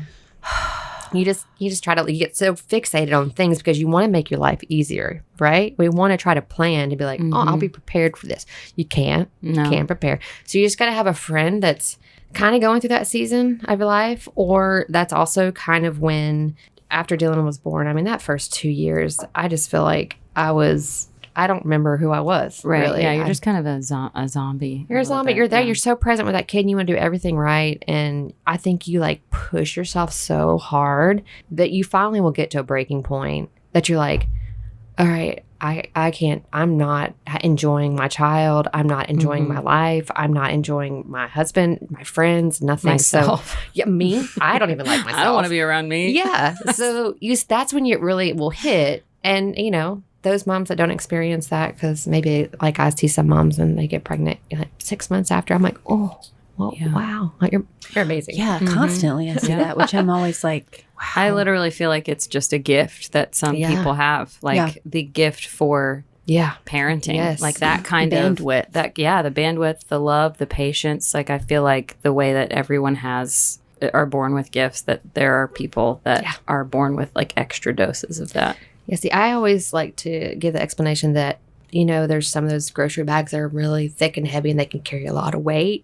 You just try to, you get so fixated on things because you want to make your life easier, right? We want to try to plan to be like, oh, I'll be prepared for this. You can't. No. You can't prepare. So you just got to have a friend that's kind of going through that season of your life, or that's also kind of when, after Dylan was born, I mean, that first 2 years, I just feel like I don't remember who I was. Right. Really. Yeah. You're just kind of a zombie. You're a zombie. You're there. Yeah. You're so present with that kid and you want to do everything right. And I think you like push yourself so hard that you finally will get to a breaking point that you're like, all right, I can't, I'm not enjoying my child. I'm not enjoying my life. I'm not enjoying my husband, my friends, nothing. Myself. So, yeah, me, I don't even like myself. I don't want to be around me. Yeah. So that's when it really will hit. And, those moms that don't experience that, because maybe like I see some moms and they get pregnant like 6 months after. I'm like, oh, well, wow, like, you're amazing. Yeah, constantly I see that, which I'm always like, wow. I literally feel like it's just a gift that some people have, like the gift for parenting, like that kind the of bandwidth. the bandwidth, the love, the patience. Like I feel like the way that everyone are born with gifts, that there are people that are born with like extra doses of that. Yeah, see, I always like to give the explanation that, there's some of those grocery bags that are really thick and heavy and they can carry a lot of weight.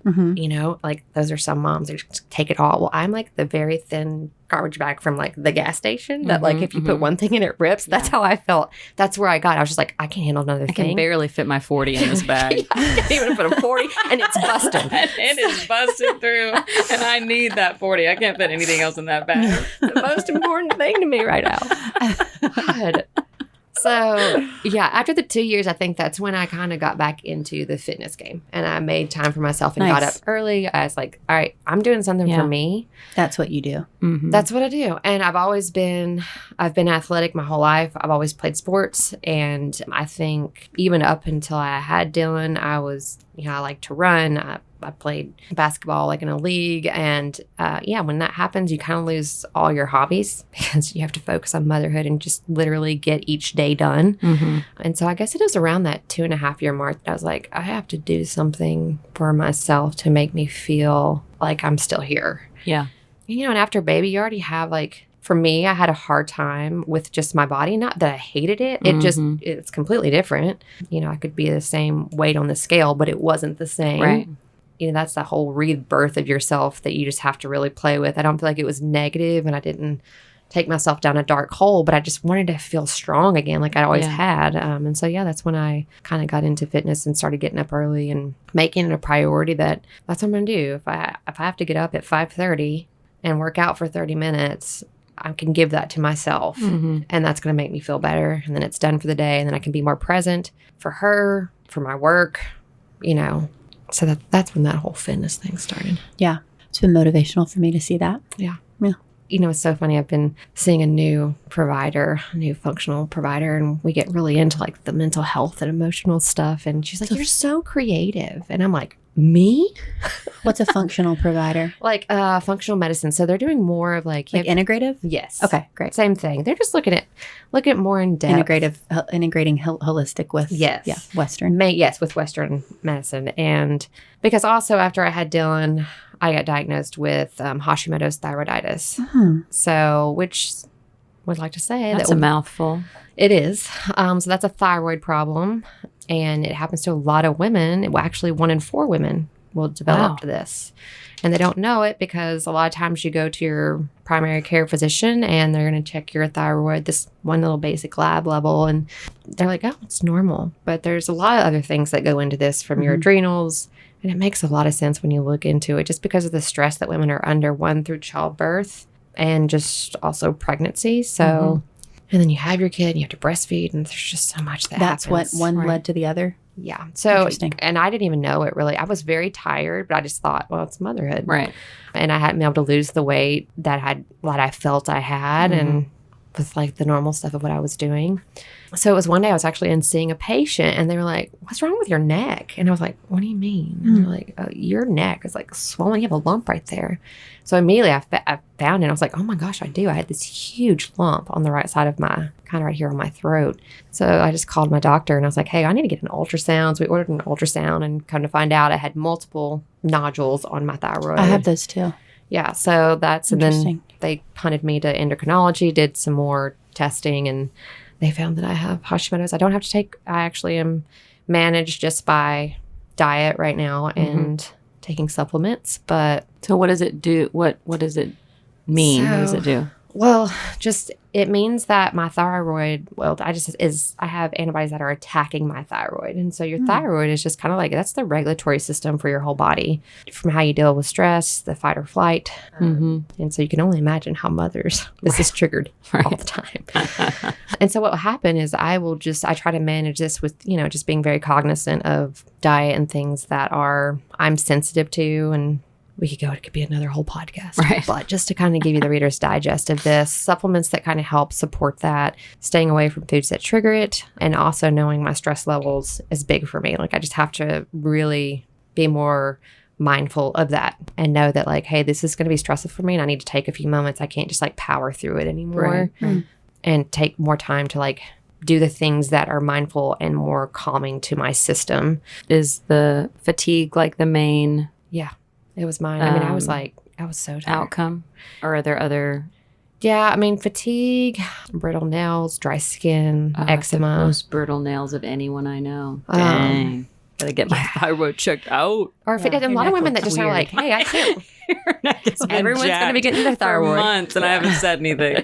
Like those are some moms that just take it all. Well, I'm like the very thin garbage bag from like the gas station that like if you put one thing in it rips. That's how I felt. That's where I got. I was just like, I can't handle another thing. I can barely fit my 40 in this bag. I can't even put a 40 and it's busted. It is busted through and I need that 40. I can't fit anything else in that bag. It's the most important thing to me right now. God. So, after the 2 years, I think that's when I kind of got back into the fitness game and I made time for myself and got up early. I was like, all right, I'm doing something for me. That's what you do. That's what I do. And I've been athletic my whole life. I've always played sports. And I think even up until I had Dylan, I was, I like to run. I played basketball like in a league. And when that happens, you kind of lose all your hobbies because you have to focus on motherhood and just literally get each day done. And so I guess it was around that 2.5 year mark that I was like, I have to do something for myself to make me feel like I'm still here. Yeah. And after baby, you already have like for me, I had a hard time with just my body. Not that I hated it. It's completely different. I could be the same weight on the scale, but it wasn't the same. Right. That's the whole rebirth of yourself that you just have to really play with. I don't feel like it was negative, and I didn't take myself down a dark hole, but I just wanted to feel strong again like I always had. And so, that's when I kind of got into fitness and started getting up early and making it a priority that's what I'm going to do. If I have to get up at 5:30 and work out for 30 minutes, I can give that to myself, and that's going to make me feel better. And then it's done for the day, and then I can be more present for her, for my work, So that's when that whole fitness thing started. Yeah. It's been motivational for me to see that. Yeah. Yeah. It's so funny. I've been seeing a new functional provider, and we get really into like the mental health and emotional stuff. And she's like, "You're so creative." And I'm like, "Me?" What's a functional provider? Like functional medicine. So they're doing more of like integrative? Yes. Okay, great. Same thing. They're just looking at more in depth. Integrating holistic with Western. With Western medicine. And because also after I had Dylan, I got diagnosed with Hashimoto's thyroiditis. So, which would like to say that's a mouthful. It is. So that's a thyroid problem, and it happens to a lot of women. Actually, 1 in 4 women will develop this, and they don't know it because a lot of times you go to your primary care physician and they're going to check your thyroid, this one little basic lab level, and they're like, "Oh, it's normal." But there's a lot of other things that go into this, from your adrenals. And it makes a lot of sense when you look into it, just because of the stress that women are under, one, through childbirth and just also pregnancy. So, and then you have your kid and you have to breastfeed, and there's just so much That's happens. what one led to the other. Yeah. So, and I didn't even know it really. I was very tired, but I just thought, well, it's motherhood. Right. And I hadn't been able to lose the weight that I felt I had, and with like the normal stuff of what I was doing. So it was one day I was actually in seeing a patient, and they were like, "What's wrong with your neck?" And I was like, "What do you mean?" And they're like, "Oh, your neck is like swollen. You have a lump right there." So immediately I found it. I was like, "Oh my gosh, I do. I had this huge lump on the right side of kind of right here on my throat." So I just called my doctor, and I was like, "Hey, I need to get an ultrasound." So we ordered an ultrasound, and come to find out I had multiple nodules on my thyroid. I have those too. Yeah. So that's, and then they punted me to endocrinology, did some more testing, and they found that I have Hashimoto's. I actually am managed just by diet right now and taking supplements. But so what does it do? What does it mean? What does it do? Well, just it means that my thyroid, I have antibodies that are attacking my thyroid. And so your thyroid is just kind of like, that's the regulatory system for your whole body, from how you deal with stress, the fight or flight. And so you can only imagine how mothers, this is triggered all the time. And so what will happen is I try to manage this with, just being very cognizant of diet and things that I'm sensitive to, and it could be another whole podcast. Right. But just to kind of give you the Reader's Digest of this, supplements that kind of help support that, staying away from foods that trigger it, and also knowing my stress levels is big for me. Like, I just have to really be more mindful of that and know that, like, hey, this is going to be stressful for me, and I need to take a few moments. I can't just like power through it anymore. Right. And take more time to like do the things that are mindful and more calming to my system. Is the fatigue like the main? Yeah. It was mine. I mean, I was so tired. Outcome? Or are there other? Yeah, I mean, fatigue, brittle nails, dry skin, eczema. The most brittle nails of anyone I know. Dang. Gotta get my thyroid checked out. Or a lot of women that just are like, hey, I can't. Everyone's going to be getting their thyroid. For months, and I haven't said anything.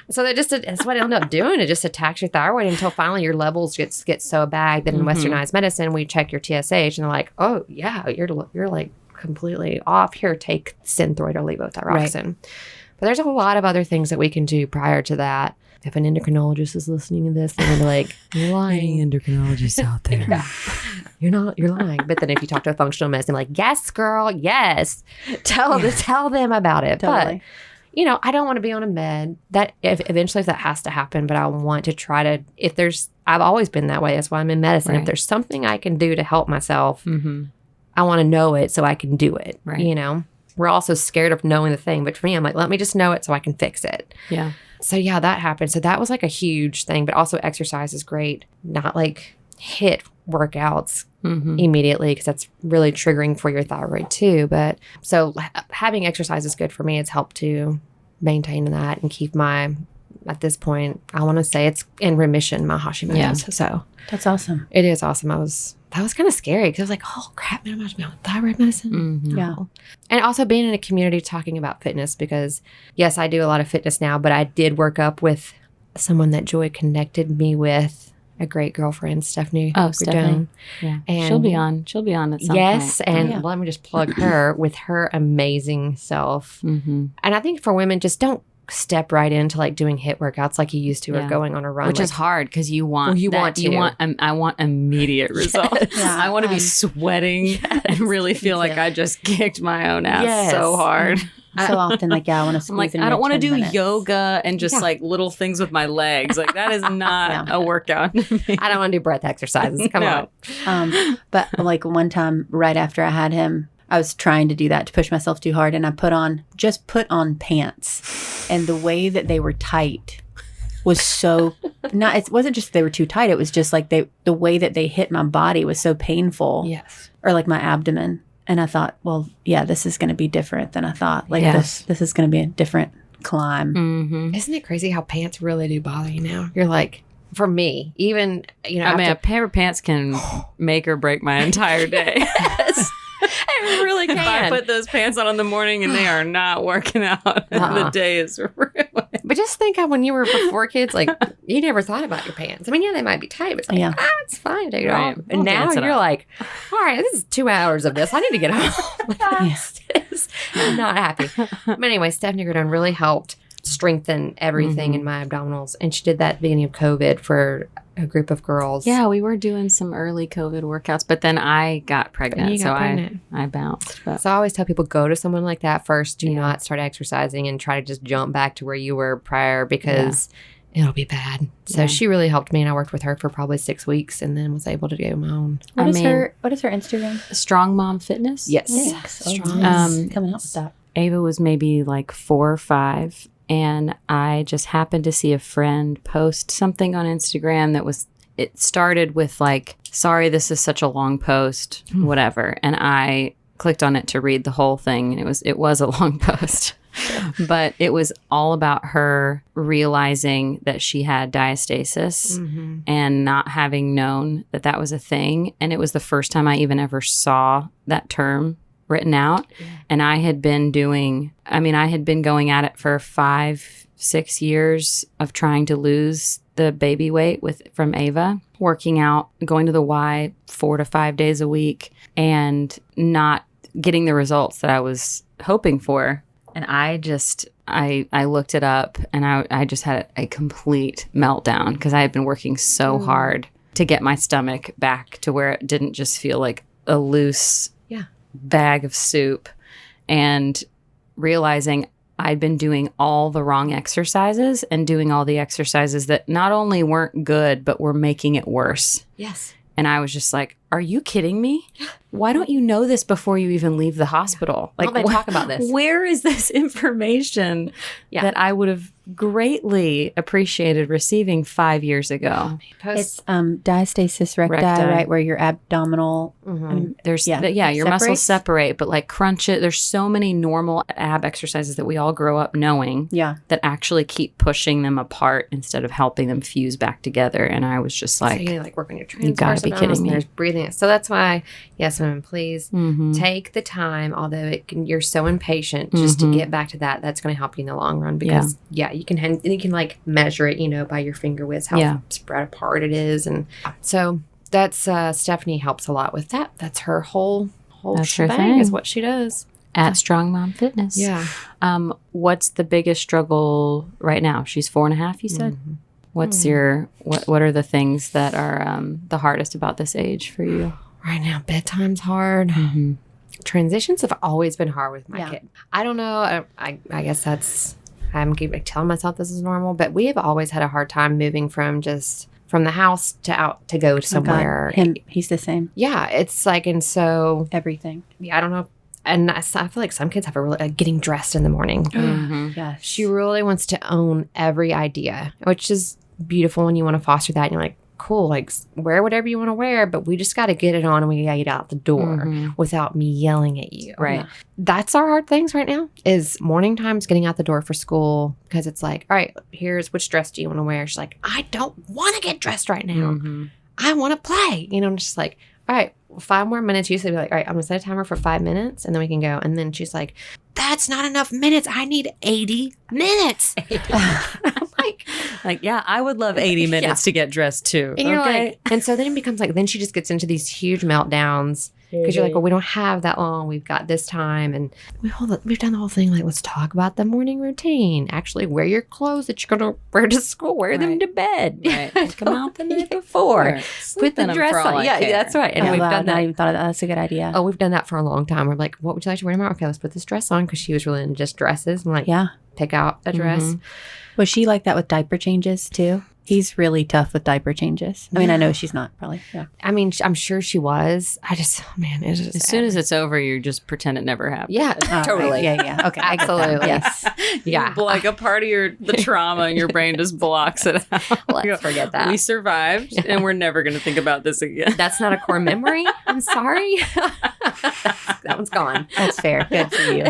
So that's what it'll end up doing. It just attacks your thyroid until finally your levels get so bad that in westernized medicine, we check your TSH and they're like, "Oh yeah, you're like completely off. Here, take Synthroid or levothyroxine." Right. But there's a lot of other things that we can do prior to that. If an endocrinologist is listening to this, they're gonna be like, "You're lying, endocrinologists out there. You're lying." But then if you talk to a functional medicine, like, "Yes, girl, yes, tell them about it." Totally. But I don't want to be on a med that if that has to happen, but I want to try to, I've always been that way. That's why I'm in medicine. Right. If there's something I can do to help myself, I want to know it so I can do it. Right. We're also scared of knowing the thing, but for me, I'm like, let me just know it so I can fix it. Yeah. So yeah, that happened. So that was like a huge thing, but also exercise is great. Not like hit workouts immediately, because that's really triggering for your thyroid too. But so having exercise is good for me. It's helped to maintaining that and keep at this point, I want to say it's in remission, my Hashimoto's. Yeah. So That's awesome. it is awesome. That was kind of scary because I was like, oh crap, man, I'm about to be on thyroid medicine. Mm-hmm. Yeah. And also being in a community talking about fitness, because yes, I do a lot of fitness now, but I did work up with someone that Joy connected me with, a great girlfriend, Stephanie. Oh, Stephanie. Yeah. And She'll be on at some yes, point. and let me just plug her with her amazing self. Mm-hmm. And I think for women, just don't step right into like doing HIIT workouts like you used to or Yeah. going on a run. Which like, is hard because you want I want immediate results. Yeah. I want to be sweating and really feel like I just kicked my own ass so hard. So often, like, I want to squeeze I'm like, in I don't want to 10 do minutes. yoga and just like little things with my legs. Like that is not a workout to me. I don't want to do breath exercises. Come No. on. But like one time right after I had him, I was trying to do that to push myself too hard. And I put on pants. And the way that they were tight was so it wasn't just they were too tight. It was just like the way that they hit my body was so painful. Yes. Or like my abdomen. And I thought, well, yeah, this is going to be different than I thought. Like Yes. this is going to be a different climb. Mm-hmm. Isn't it crazy how pants really do bother you now? You're like, for me, even, I mean, a pair of pants can make or break my entire day. Yes. It really If I can. put those pants on in the morning and they are not working out, the day is ruined. But just think how when you were before kids, like you never thought about your pants. I mean, yeah, they might be tight, but it's like, it's fine, take it Right. off. We'll And now dance it you're out. like, all right, this is 2 hours of this. I need to get home. I'm not happy. But anyway, Stephanie Gordon really helped strengthen everything in my abdominals. And she did that at the beginning of COVID for a group of girls. Yeah, we were doing some early COVID workouts, but then I got pregnant, You got pregnant. I bounced. But So I always tell people, go to someone like that first. Do not start exercising and try to just jump back to where you were prior because it'll be bad. So she really helped me, and I worked with her for probably 6 weeks and then was able to go my own. What is her Instagram? Strong Mom Fitness. Yes. Thanks. Oh, Strong. nice. Coming out with that. Ava was maybe like 4 or 5, and I just happened to see a friend post something on Instagram it started with like, sorry, this is such a long post, whatever. And I clicked on it to read the whole thing, and it was a long post. But it was all about her realizing that she had diastasis and not having known that that was a thing. And it was the first time I even ever saw that term written out. And I had been going at it for 5-6 years of trying to lose the baby weight from Ava, working out, going to the Y 4 to 5 days a week, and not getting the results that I was hoping for. And I looked it up, and I just had a complete meltdown because I had been working so hard to get my stomach back to where it didn't just feel like a loose bag of soup, and realizing I'd been doing all the wrong exercises and doing all the exercises that not only weren't good, but were making it worse. Yes. And I was just like, are you kidding me? Why don't you know this before you even leave the hospital? Like, they talk about this. Where is this information that I would have greatly appreciated receiving 5 years ago? It's diastasis recti, right, where your abdominal. There's your separates. muscles separate, but like crunch it. There's so many normal ab exercises that we all grow up knowing that actually keep pushing them apart instead of helping them fuse back together. And I was just like, so you like work on your transverse you gotta be kidding me. There's breathing. So that's why, yes, women, please take the time. Although you're so impatient, just to get back to that. That's going to help you in the long run because you can like measure it, by your finger widths, how spread apart it is, and so that's Stephanie helps a lot with that. That's her whole shebang is what she does at Strong Mom Fitness. Yeah. What's the biggest struggle right now? She's 4.5. You said. What's what are the things that are the hardest about this age for you? Right now, bedtime's hard. Transitions have always been hard with my kid. I don't know. I guess I'm telling myself this is normal, but we have always had a hard time moving from the house to out to go to somewhere. He's the same. Yeah, it's like, and so Everything. yeah, I don't know. And I feel like some kids have a really getting dressed in the morning. Yes. She really wants to own every idea, which is beautiful, and you want to foster that. And you're like, cool. Like, wear whatever you want to wear, but we just got to get it on and we got to get out the door without me yelling at you. Right. That's our hard things right now is morning times getting out the door for school because it's like, all right, here's which dress do you want to wear? She's like, I don't want to get dressed right now. I want to play. You know, I'm just like, all right, 5 more minutes. You used to be like, all right, I'm going to set a timer for 5 minutes and then we can go. And then she's like, that's not enough minutes. I need 80 minutes. I'm like, yeah, I would love 80 minutes to get dressed too. And you're like, and so then it becomes like, then she just gets into these huge meltdowns because you're like, well, we don't have that long. We've got this time. And we've done the whole thing. Like, let's talk about the morning routine. Actually, wear your clothes that you're going to wear to school. Wear them to bed. Right. Come out the night before. Put the dress on. Yeah, that's right. And we've done that. Not even thought of that. That's a good idea. Oh, we've done that for a long time. We're like, what would you like to wear tomorrow? Okay, let's put this dress on because she was really into just dresses. I'm like, pick out a dress. Was she like that with diaper changes too? He's really tough with diaper changes. I mean, I know she's not probably. Yeah. I mean, I'm sure she was. I just, man, it's just as soon as it's over, you just pretend it never happened. Yeah, totally. Right. Yeah. Okay. Absolutely. Yes. Yeah. Like a part of the trauma in your brain just blocks it out. Let's forget that. We survived and we're never going to think about this again. That's not a core memory. I'm sorry. That one's gone. That's fair. Good for you.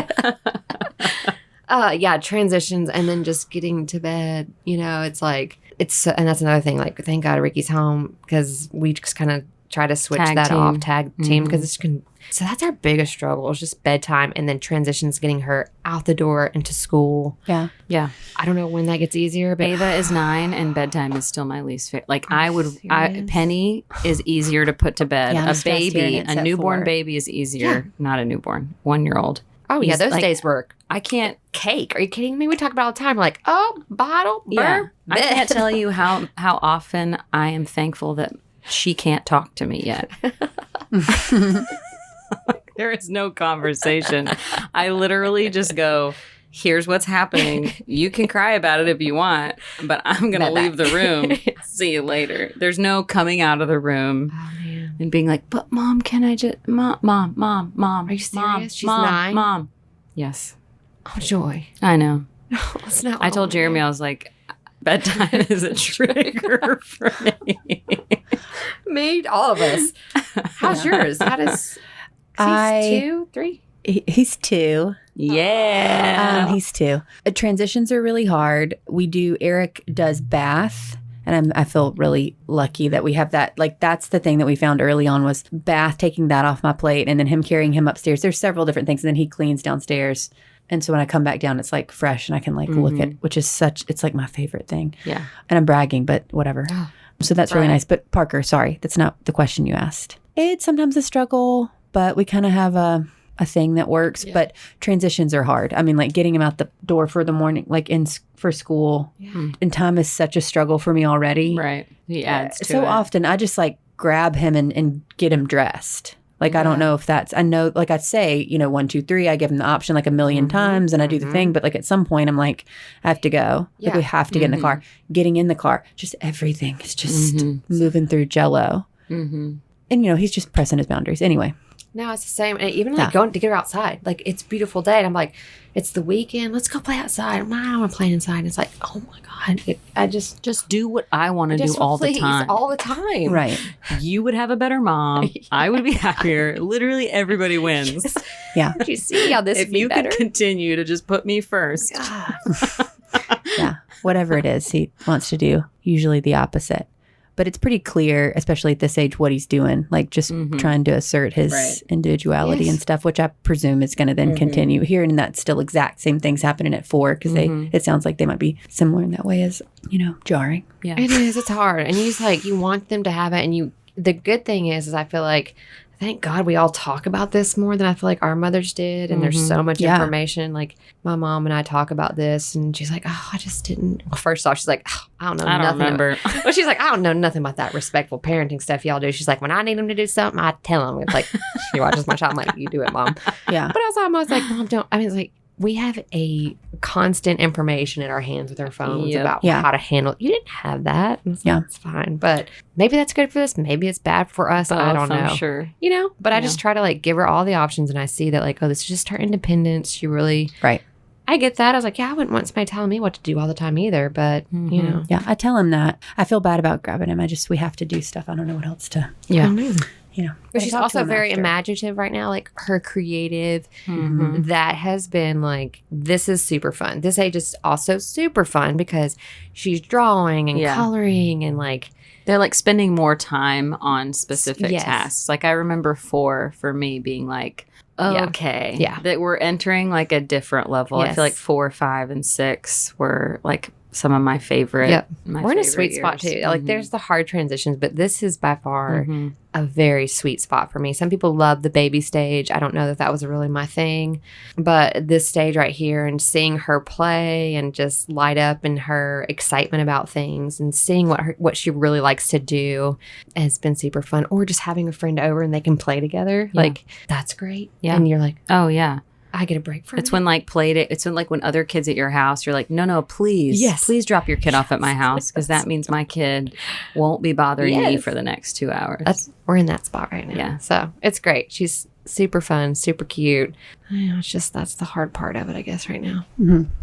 Yeah, transitions and then just getting to bed. You know, it's like, and that's another thing. Like, thank God Ricky's home because we just kind of try to switch tag team because it's so that's our biggest struggle. It's just bedtime and then transitions, getting her out the door into school. Yeah. I don't know when that gets easier, but Ava is 9 and bedtime is still my least favorite. Like Penny is easier to put to bed. Yeah, a newborn baby is easier. Not a newborn, 1-year-old. Oh, yeah, those days work. I can't. Cake. Are you kidding me? We talk about it all the time. We're like, oh, bottle, burp. I can't tell you how often I am thankful that she can't talk to me yet. There is no conversation. I literally just go, here's what's happening. You can cry about it if you want, but I'm going to leave the room. See you later. There's no coming out of the room and being like, but Mom, can I just, Mom. Are you serious? Mom, She's 9? Mom. Yes. Oh, joy. I know. It's not. I told Jeremy, I was like, bedtime is a trigger for me. Me, all of us. How's yours? How does... He's 2, 3? He's 2. Yeah. He's 2. Transitions are really hard. Eric does bath. And I feel really lucky that we have that. Like, that's the thing that we found early on was bath, taking that off my plate, and then him carrying him upstairs. There's several different things. And then he cleans downstairs. And so when I come back down, it's like fresh and I can like look at, which is it's like my favorite thing. Yeah. And I'm bragging, but whatever. So that's really nice. But Parker, sorry, that's not the question you asked. It's sometimes a struggle, but we kind of have a thing that works. Yeah. But transitions are hard. I mean, like getting him out the door for the morning, like for school. Yeah. And time is such a struggle for me already. Right. He adds to so it. Often I just like grab him and get him dressed. Like, I don't know if I know, like I'd say, 1, 2, 3, I give him the option like a million times and I do the thing. But like at some point I'm like, I have to go. Yeah. Like we have to get in the car. Getting in the car, just everything is just moving through jello. And, he's just pressing his boundaries. Anyway. No, it's the same. And even like going to get her outside. Like, it's a beautiful day. And I'm like, it's the weekend. Let's go play outside. I don't want to play inside. And it's like, oh my God. I just do what I want to do all the time. All the time. Right. You would have a better mom. I would be happier. Literally everybody wins. Yeah. Did you see how this would be better? If you could continue to just put me first. Yeah. Whatever it is he wants to do. Usually the opposite. But it's pretty clear, especially at this age, what he's doing. Like just trying to assert his individuality and stuff, which I presume is going to then continue. Hearing that still exact same things happening at 4 because it sounds like they might be similar in that way as, jarring. Yeah, it is. It's hard. And you want them to have it. And the good thing is I feel like, thank God we all talk about this more than I feel like our mothers did. And there's so much information. Like my mom and I talk about this and she's like, oh, I just didn't. Well, first off, she's like, oh, I don't know. I don't remember. Well, she's like, I don't know nothing about that respectful parenting stuff y'all do. She's like, when I need them to do something, I tell them. It's like, she watches my child. I'm like, you do it, Mom. Yeah. But I was almost like, Mom, don't. I mean, it's like, we have a constant information in our hands with our phones about how to handle it. You didn't have that. It's fine. But maybe that's good for this. Maybe it's bad for us. I don't know. I'm sure. But I just try to like give her all the options and I see that like, oh, this is just her independence. She really, right. I get that. I was like, yeah, I wouldn't want somebody telling me what to do all the time either. But, you know. Yeah, I tell him that. I feel bad about grabbing him. We have to do stuff. I don't know what else to, you know. But she's also very imaginative right now, like her creative. That has been like, this is super fun. This age is also super fun because she's drawing and coloring and like. They're like spending more time on specific tasks. Like I remember 4 for me being like, okay. Yeah. That we're entering like a different level. I feel like 4, 5, and 6 were like some of my favorite. Yep. My We're in a favorite sweet spot too. Like there's the hard transitions, but this is by far a very sweet spot for me. Some people love the baby stage. I don't know that was really my thing, but this stage right here and seeing her play and just light up in her excitement about things and seeing what she really likes to do has been super fun. Or just having a friend over and they can play together. Yeah. Like that's great. Yeah. And you're like, oh yeah. I get a break from it. It's when like it's when like when other kids at your house, you're like, no, please, please drop your kid off at my house because that means my kid won't be bothering me for the next 2 hours. We're in that spot right now. Yeah. So it's great. She's super fun, super cute. I know, it's just that's the hard part of it, I guess, right now.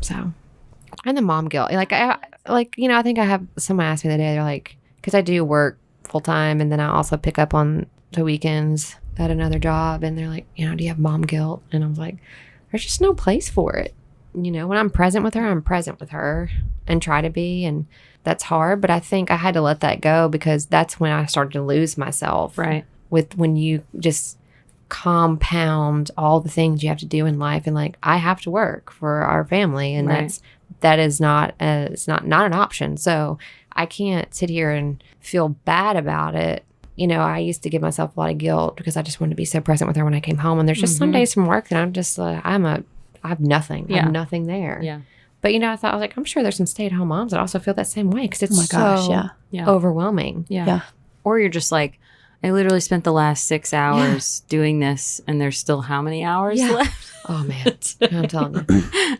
So, and the mom guilt. Like I think I have someone asked me the day. They're like, because I do work full time and then I also pick up on the weekends at another job, and they're like, do you have mom guilt? And I was like, there's just no place for it. When I'm present with her and try to be, and that's hard. But I think I had to let that go because that's when I started to lose myself. Right. When you just compound all the things you have to do in life, and like I have to work for our family, and that is not an option. So I can't sit here and feel bad about it. I used to give myself a lot of guilt because I just wanted to be so present with her when I came home. And there's just some days from work that I'm just I have nothing. I have nothing there. Yeah. But I thought, I was like, I'm sure there's some stay-at-home moms that also feel that same way because it's overwhelming. Yeah. Or you're just like, I literally spent the last 6 hours doing this, and there's still how many hours left? Oh man, I'm telling you.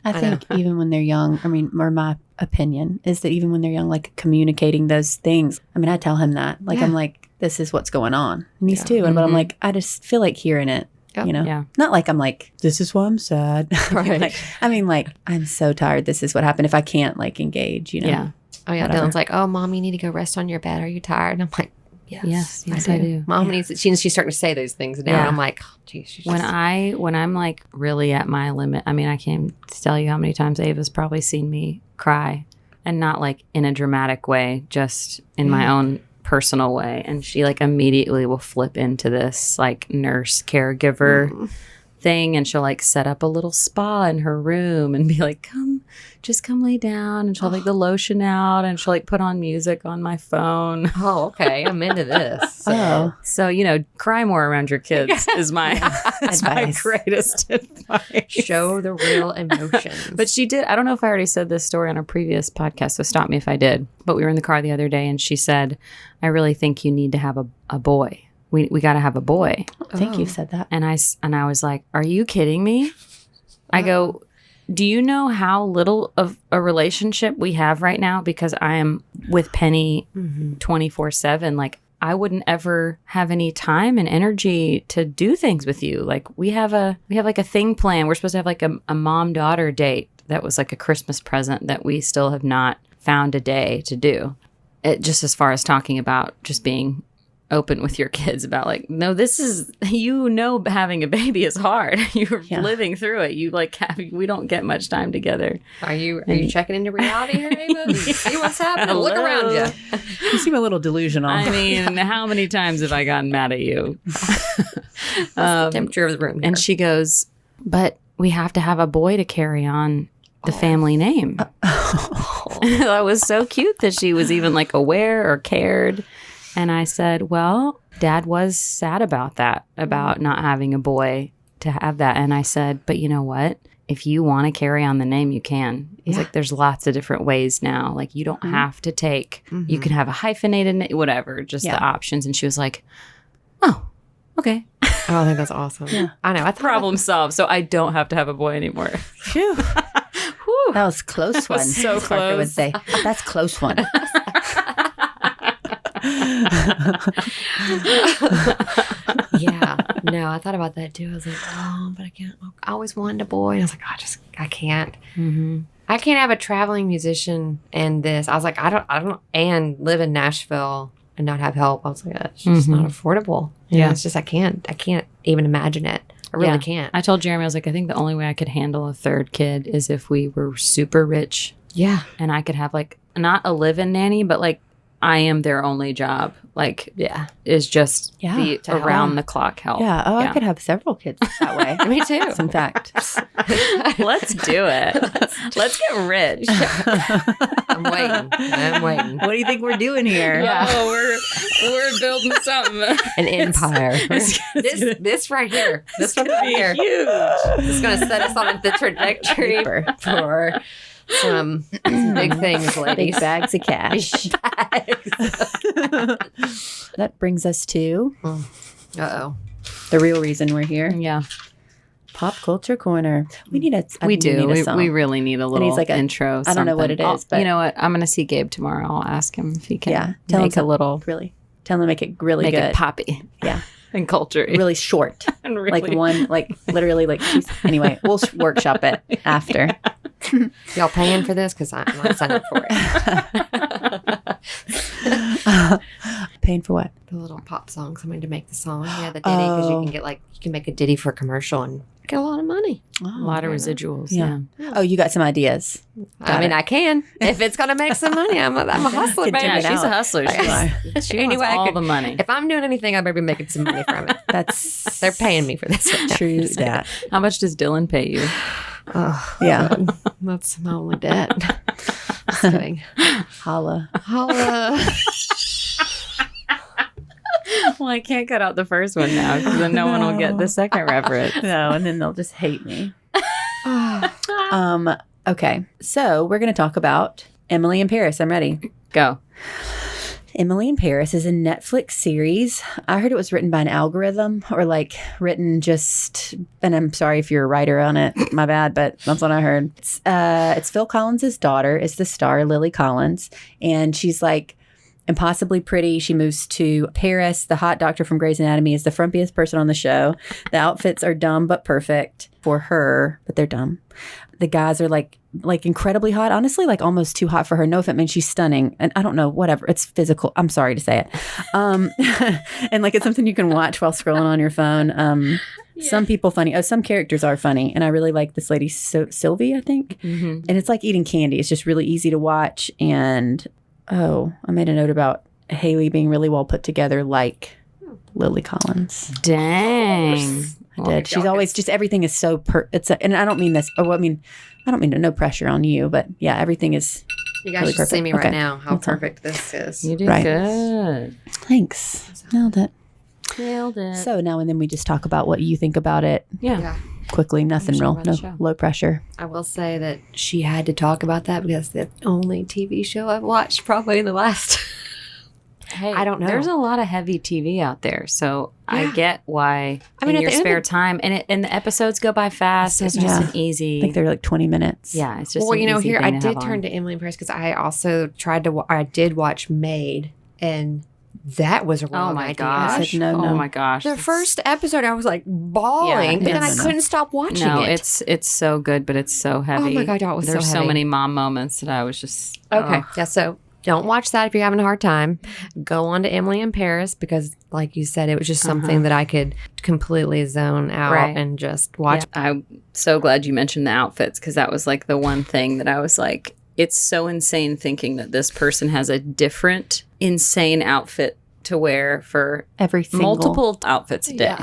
I think even when they're young, or my opinion is that even when they're young, like communicating those things. I tell him that. Like I'm like, this is what's going on. And he's too. But I'm like, I just feel like hearing it, Yeah. Not like I'm like, this is why I'm sad. Right. I'm so tired. This is what happened. If I can't like engage, Yeah. Oh yeah. Dylan's like, oh, Mom, you need to go rest on your bed. Are you tired? And I'm like, yes, I do. Mom needs. She's starting to say those things now. Yeah. And I'm like, oh, geez. When I'm like really at my limit, I can't tell you how many times Ava's probably seen me cry, and not like in a dramatic way, just in my own personal way. And she like immediately will flip into this like nurse caregiver thing, and she'll like set up a little spa in her room and be like, just come lay down, and she'll like the lotion out, and she'll like put on music on my phone. Oh, okay. I'm into this. So cry more around your kids is my greatest advice. Show the real emotions. But she did. I don't know if I already said this story on a previous podcast, so stop me if I did. But we were in the car the other day, and she said, I really think you need to have a boy. We got to have a boy. I think you said that. And I was like, are you kidding me? I go, do you know how little of a relationship we have right now? Because I am with Penny 24/7. Like I wouldn't ever have any time and energy to do things with you. Like we have like a thing planned. We're supposed to have like a mom-daughter date. That was like a Christmas present that we still have not found a day to do. It just as far as talking about just being open with your kids about like, no, this is, having a baby is hard. You're living through it. You like we don't get much time together. Are you checking into reality here, Ava? See what's happening. Look around you. You seem a little delusional. How many times have I gotten mad at you? The temperature of the room. And she goes, but we have to have a boy to carry on the family name. That was so cute that she was even like aware or cared. And I said, well, Dad was sad about that, about not having a boy to have that. And I said, but you know what? If you want to carry on the name, you can. He's like, there's lots of different ways now. Like, you don't have to take, you can have a hyphenated name, whatever, just the options. And she was like, oh, okay. Oh, I think that's awesome. Yeah. I know. Problem solved. So I don't have to have a boy anymore. Phew. That was a close one. So close. Parker would say, that's a close one. No, I thought about that too. I was like, oh, but I can't. I always wanted a boy. And I was like, I can't. Mm-hmm. I can't have a traveling musician and this. I was like, I don't, and live in Nashville and not have help. I was like, it's just not affordable. Yeah. It's just, I can't even imagine it. I really can't. I told Jeremy, I was like, I think the only way I could handle a third kid is if we were super rich. Yeah. And I could have like, not a live-in nanny, but like, I am their only job. Like, is just the around the clock help. Yeah. Oh, I could have several kids that way. Me too. In fact. Let's do it. Let's get rich. I'm waiting. What do you think we're doing here? Yeah. Oh, we're building something. An empire. This right here. This one right here. Huge. It's going to set us on the trajectory for some big things, ladies. Big bags of cash. That brings us to Uh-oh. the real reason we're here. Yeah. Pop culture corner. We need a. We do. Need a song. We really need a little needs like intro. I don't know what it is, but you know what? I'm going to see Gabe tomorrow. I'll ask him if he can tell make him a little, really. Tell them to make it really make good. it poppy. Yeah. And culture. Really short. And really, Like one, like literally like. Anyway, we'll workshop it after. Y'all paying for this? Because I'm not signing up for it. Paying for what? The little pop song. Somebody to make the song. Yeah, the ditty. Because you can get you can make a ditty for a commercial and get a lot of money. a lot of residuals. Yeah. Yeah. Oh, you got some ideas. I mean, I can. If it's going to make some money, I'm a hustler, Can baby. dig it She's out. a hustler. She Anyway, wants I all could- the money. If I'm doing anything, I better be making some money from it. That's They're paying me for this right now. true. That. How much does Dylan pay you? Oh, Yeah. that's my only debt. Just kidding. Holla. Holla. Well, I can't cut out the first one now because then no one will get the second reference. No, and then they'll just hate me. Okay, so we're going to talk about Emily in Paris. I'm ready. Go. Emily in Paris is a Netflix series. I heard it was written by an algorithm or like written just, and I'm sorry if you're a writer on it, my bad, but that's what I heard. It's Phil Collins' daughter is the star, Lily Collins, and she's like impossibly pretty. She moves to Paris. The hot doctor from Grey's Anatomy is the frumpiest person on the show. The outfits are dumb but perfect for her, but they're dumb. The guys are like incredibly hot. Honestly, like almost too hot for her. No offense. I mean, she's stunning. And I don't know, whatever. It's physical. I'm sorry to say it. And like it's something you can watch while scrolling on your phone. Some people funny. Oh, some characters are funny. And I really like this lady, Sylvie, I think. Mm-hmm. And it's like eating candy. It's just really easy to watch. And I made a note about Haylee being really well put together like Lily Collins. Dang. I did. She's always just everything is so and I don't mean this. I don't mean no pressure on you, but yeah, everything is. You guys really should see perfect. me right Okay. now, how That's all. perfect this is. You did Right. good. Thanks. Nailed it. Nailed it. So now and then we just talk about what you think about it yeah. quickly. Nothing Sure real, about the no show. low pressure. I will say that she had to talk about that because it's the only TV show I've watched probably in the last. Hey, I don't know. There's a lot of heavy TV out there, so I get why. I mean, in at your the end of spare the- time, and the episodes go by fast. It's just Yeah. an I easy. think they're like 20 minutes. Yeah, it's just. Well, an you know, easy here thing I to have did turn on. to Emily in Paris because I also tried to. I did watch Maid, and that was a wrong Oh my idea. gosh! I said no. Oh my gosh! The first episode, I was like bawling, but then I no. couldn't stop watching No, it. it's so good, but it's so heavy. Oh my God, it was so There's so heavy. many mom moments that I was just Okay. ugh. Yeah. So don't watch that if you're having a hard time. Go on to Emily in Paris because, like you said, it was just something that I could completely zone out Right. and just watch. Yeah, I'm so glad you mentioned the outfits because that was like the one thing that I was like, it's so insane thinking that this person has a different insane outfit to wear for Every single. multiple outfits a day.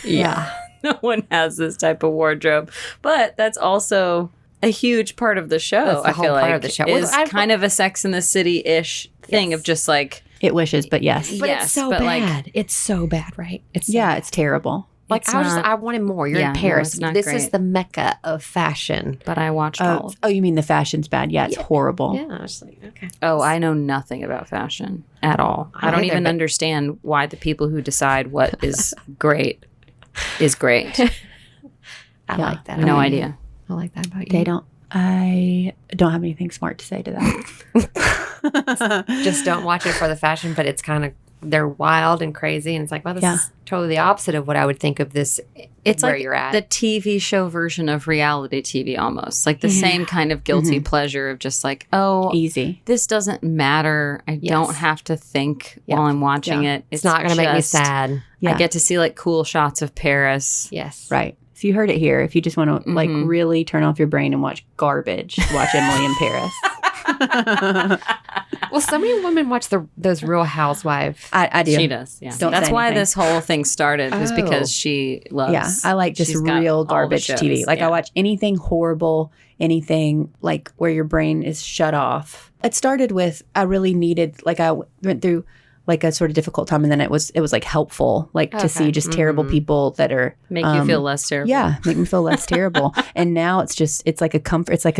Yeah. No one has this type of wardrobe, but that's also a huge part of the show. That's the I whole feel part like of the show. is Well, kind of a Sex in the City-ish thing of just like, It wishes, but yes. But yes, it's so but like, bad. It's so bad, right? It's so Yeah, bad. it's terrible. Like It's I wanted more. You're Yeah, in no, Paris. it's not This is great. the mecca of fashion. but I watched all. Oh, you mean the fashion's bad? Yeah, it's horrible. Yeah, I was like, okay. Oh, I know nothing about fashion at all. I don't either, even but- understand why the people who decide what is great is great. I Yeah. like that. No about you. idea. I like that about you. They don't. I don't have anything smart to say to that. Just don't watch it for the fashion, but it's kind of they're wild and crazy. And it's like, well, this Yeah. is totally the opposite of what I would think of this. It's where like you're at. the TV show version of reality TV almost. Like the same kind of guilty pleasure of just like, oh, Easy. this doesn't matter. I don't have to think while I'm watching it. It's not going to make me just- sad. Yeah. I get to see like cool shots of Paris. Yes. Right. So you heard it here. If you just want to like really turn off your brain and watch garbage, watch Emily in Paris. Well, so many women watch those Real Housewives. I do. She does. Yeah. Don't That's say why anything. this whole thing started was Oh. because she loves. Yeah, I like just she's got all real the garbage shows. TV. Like Yeah. I watch anything horrible, anything like where your brain is shut off. It started with I really needed like I went through like a sort of difficult time, and then it was like helpful, like to see just terrible people that are Make you feel less terrible. yeah, make me feel less terrible. And now it's like a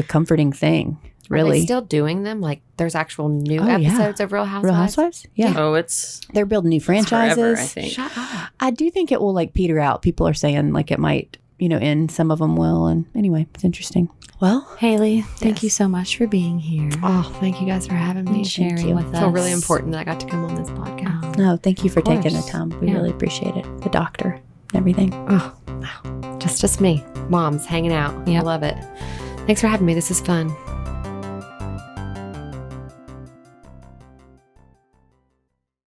comforting thing. Are Really, they still doing them? Like there's actual new Oh, yeah. episodes of Real Housewives? Real Housewives. Yeah. Oh, it's They're building new franchises. forever, I think. Shut up. I do think it will like peter out. People are saying like it might, end. Some of them will. And anyway, it's interesting. Well, Haley, thank you so much for being here. Oh, thank you guys for having me. And sharing you. with I us. feel really important that I got to come on this podcast. no, thank you for taking the course. time. We Yeah. really appreciate it. The doctor and everything. Oh, wow. Just me. Moms hanging out. Yep. I love it. Thanks for having me. This is fun.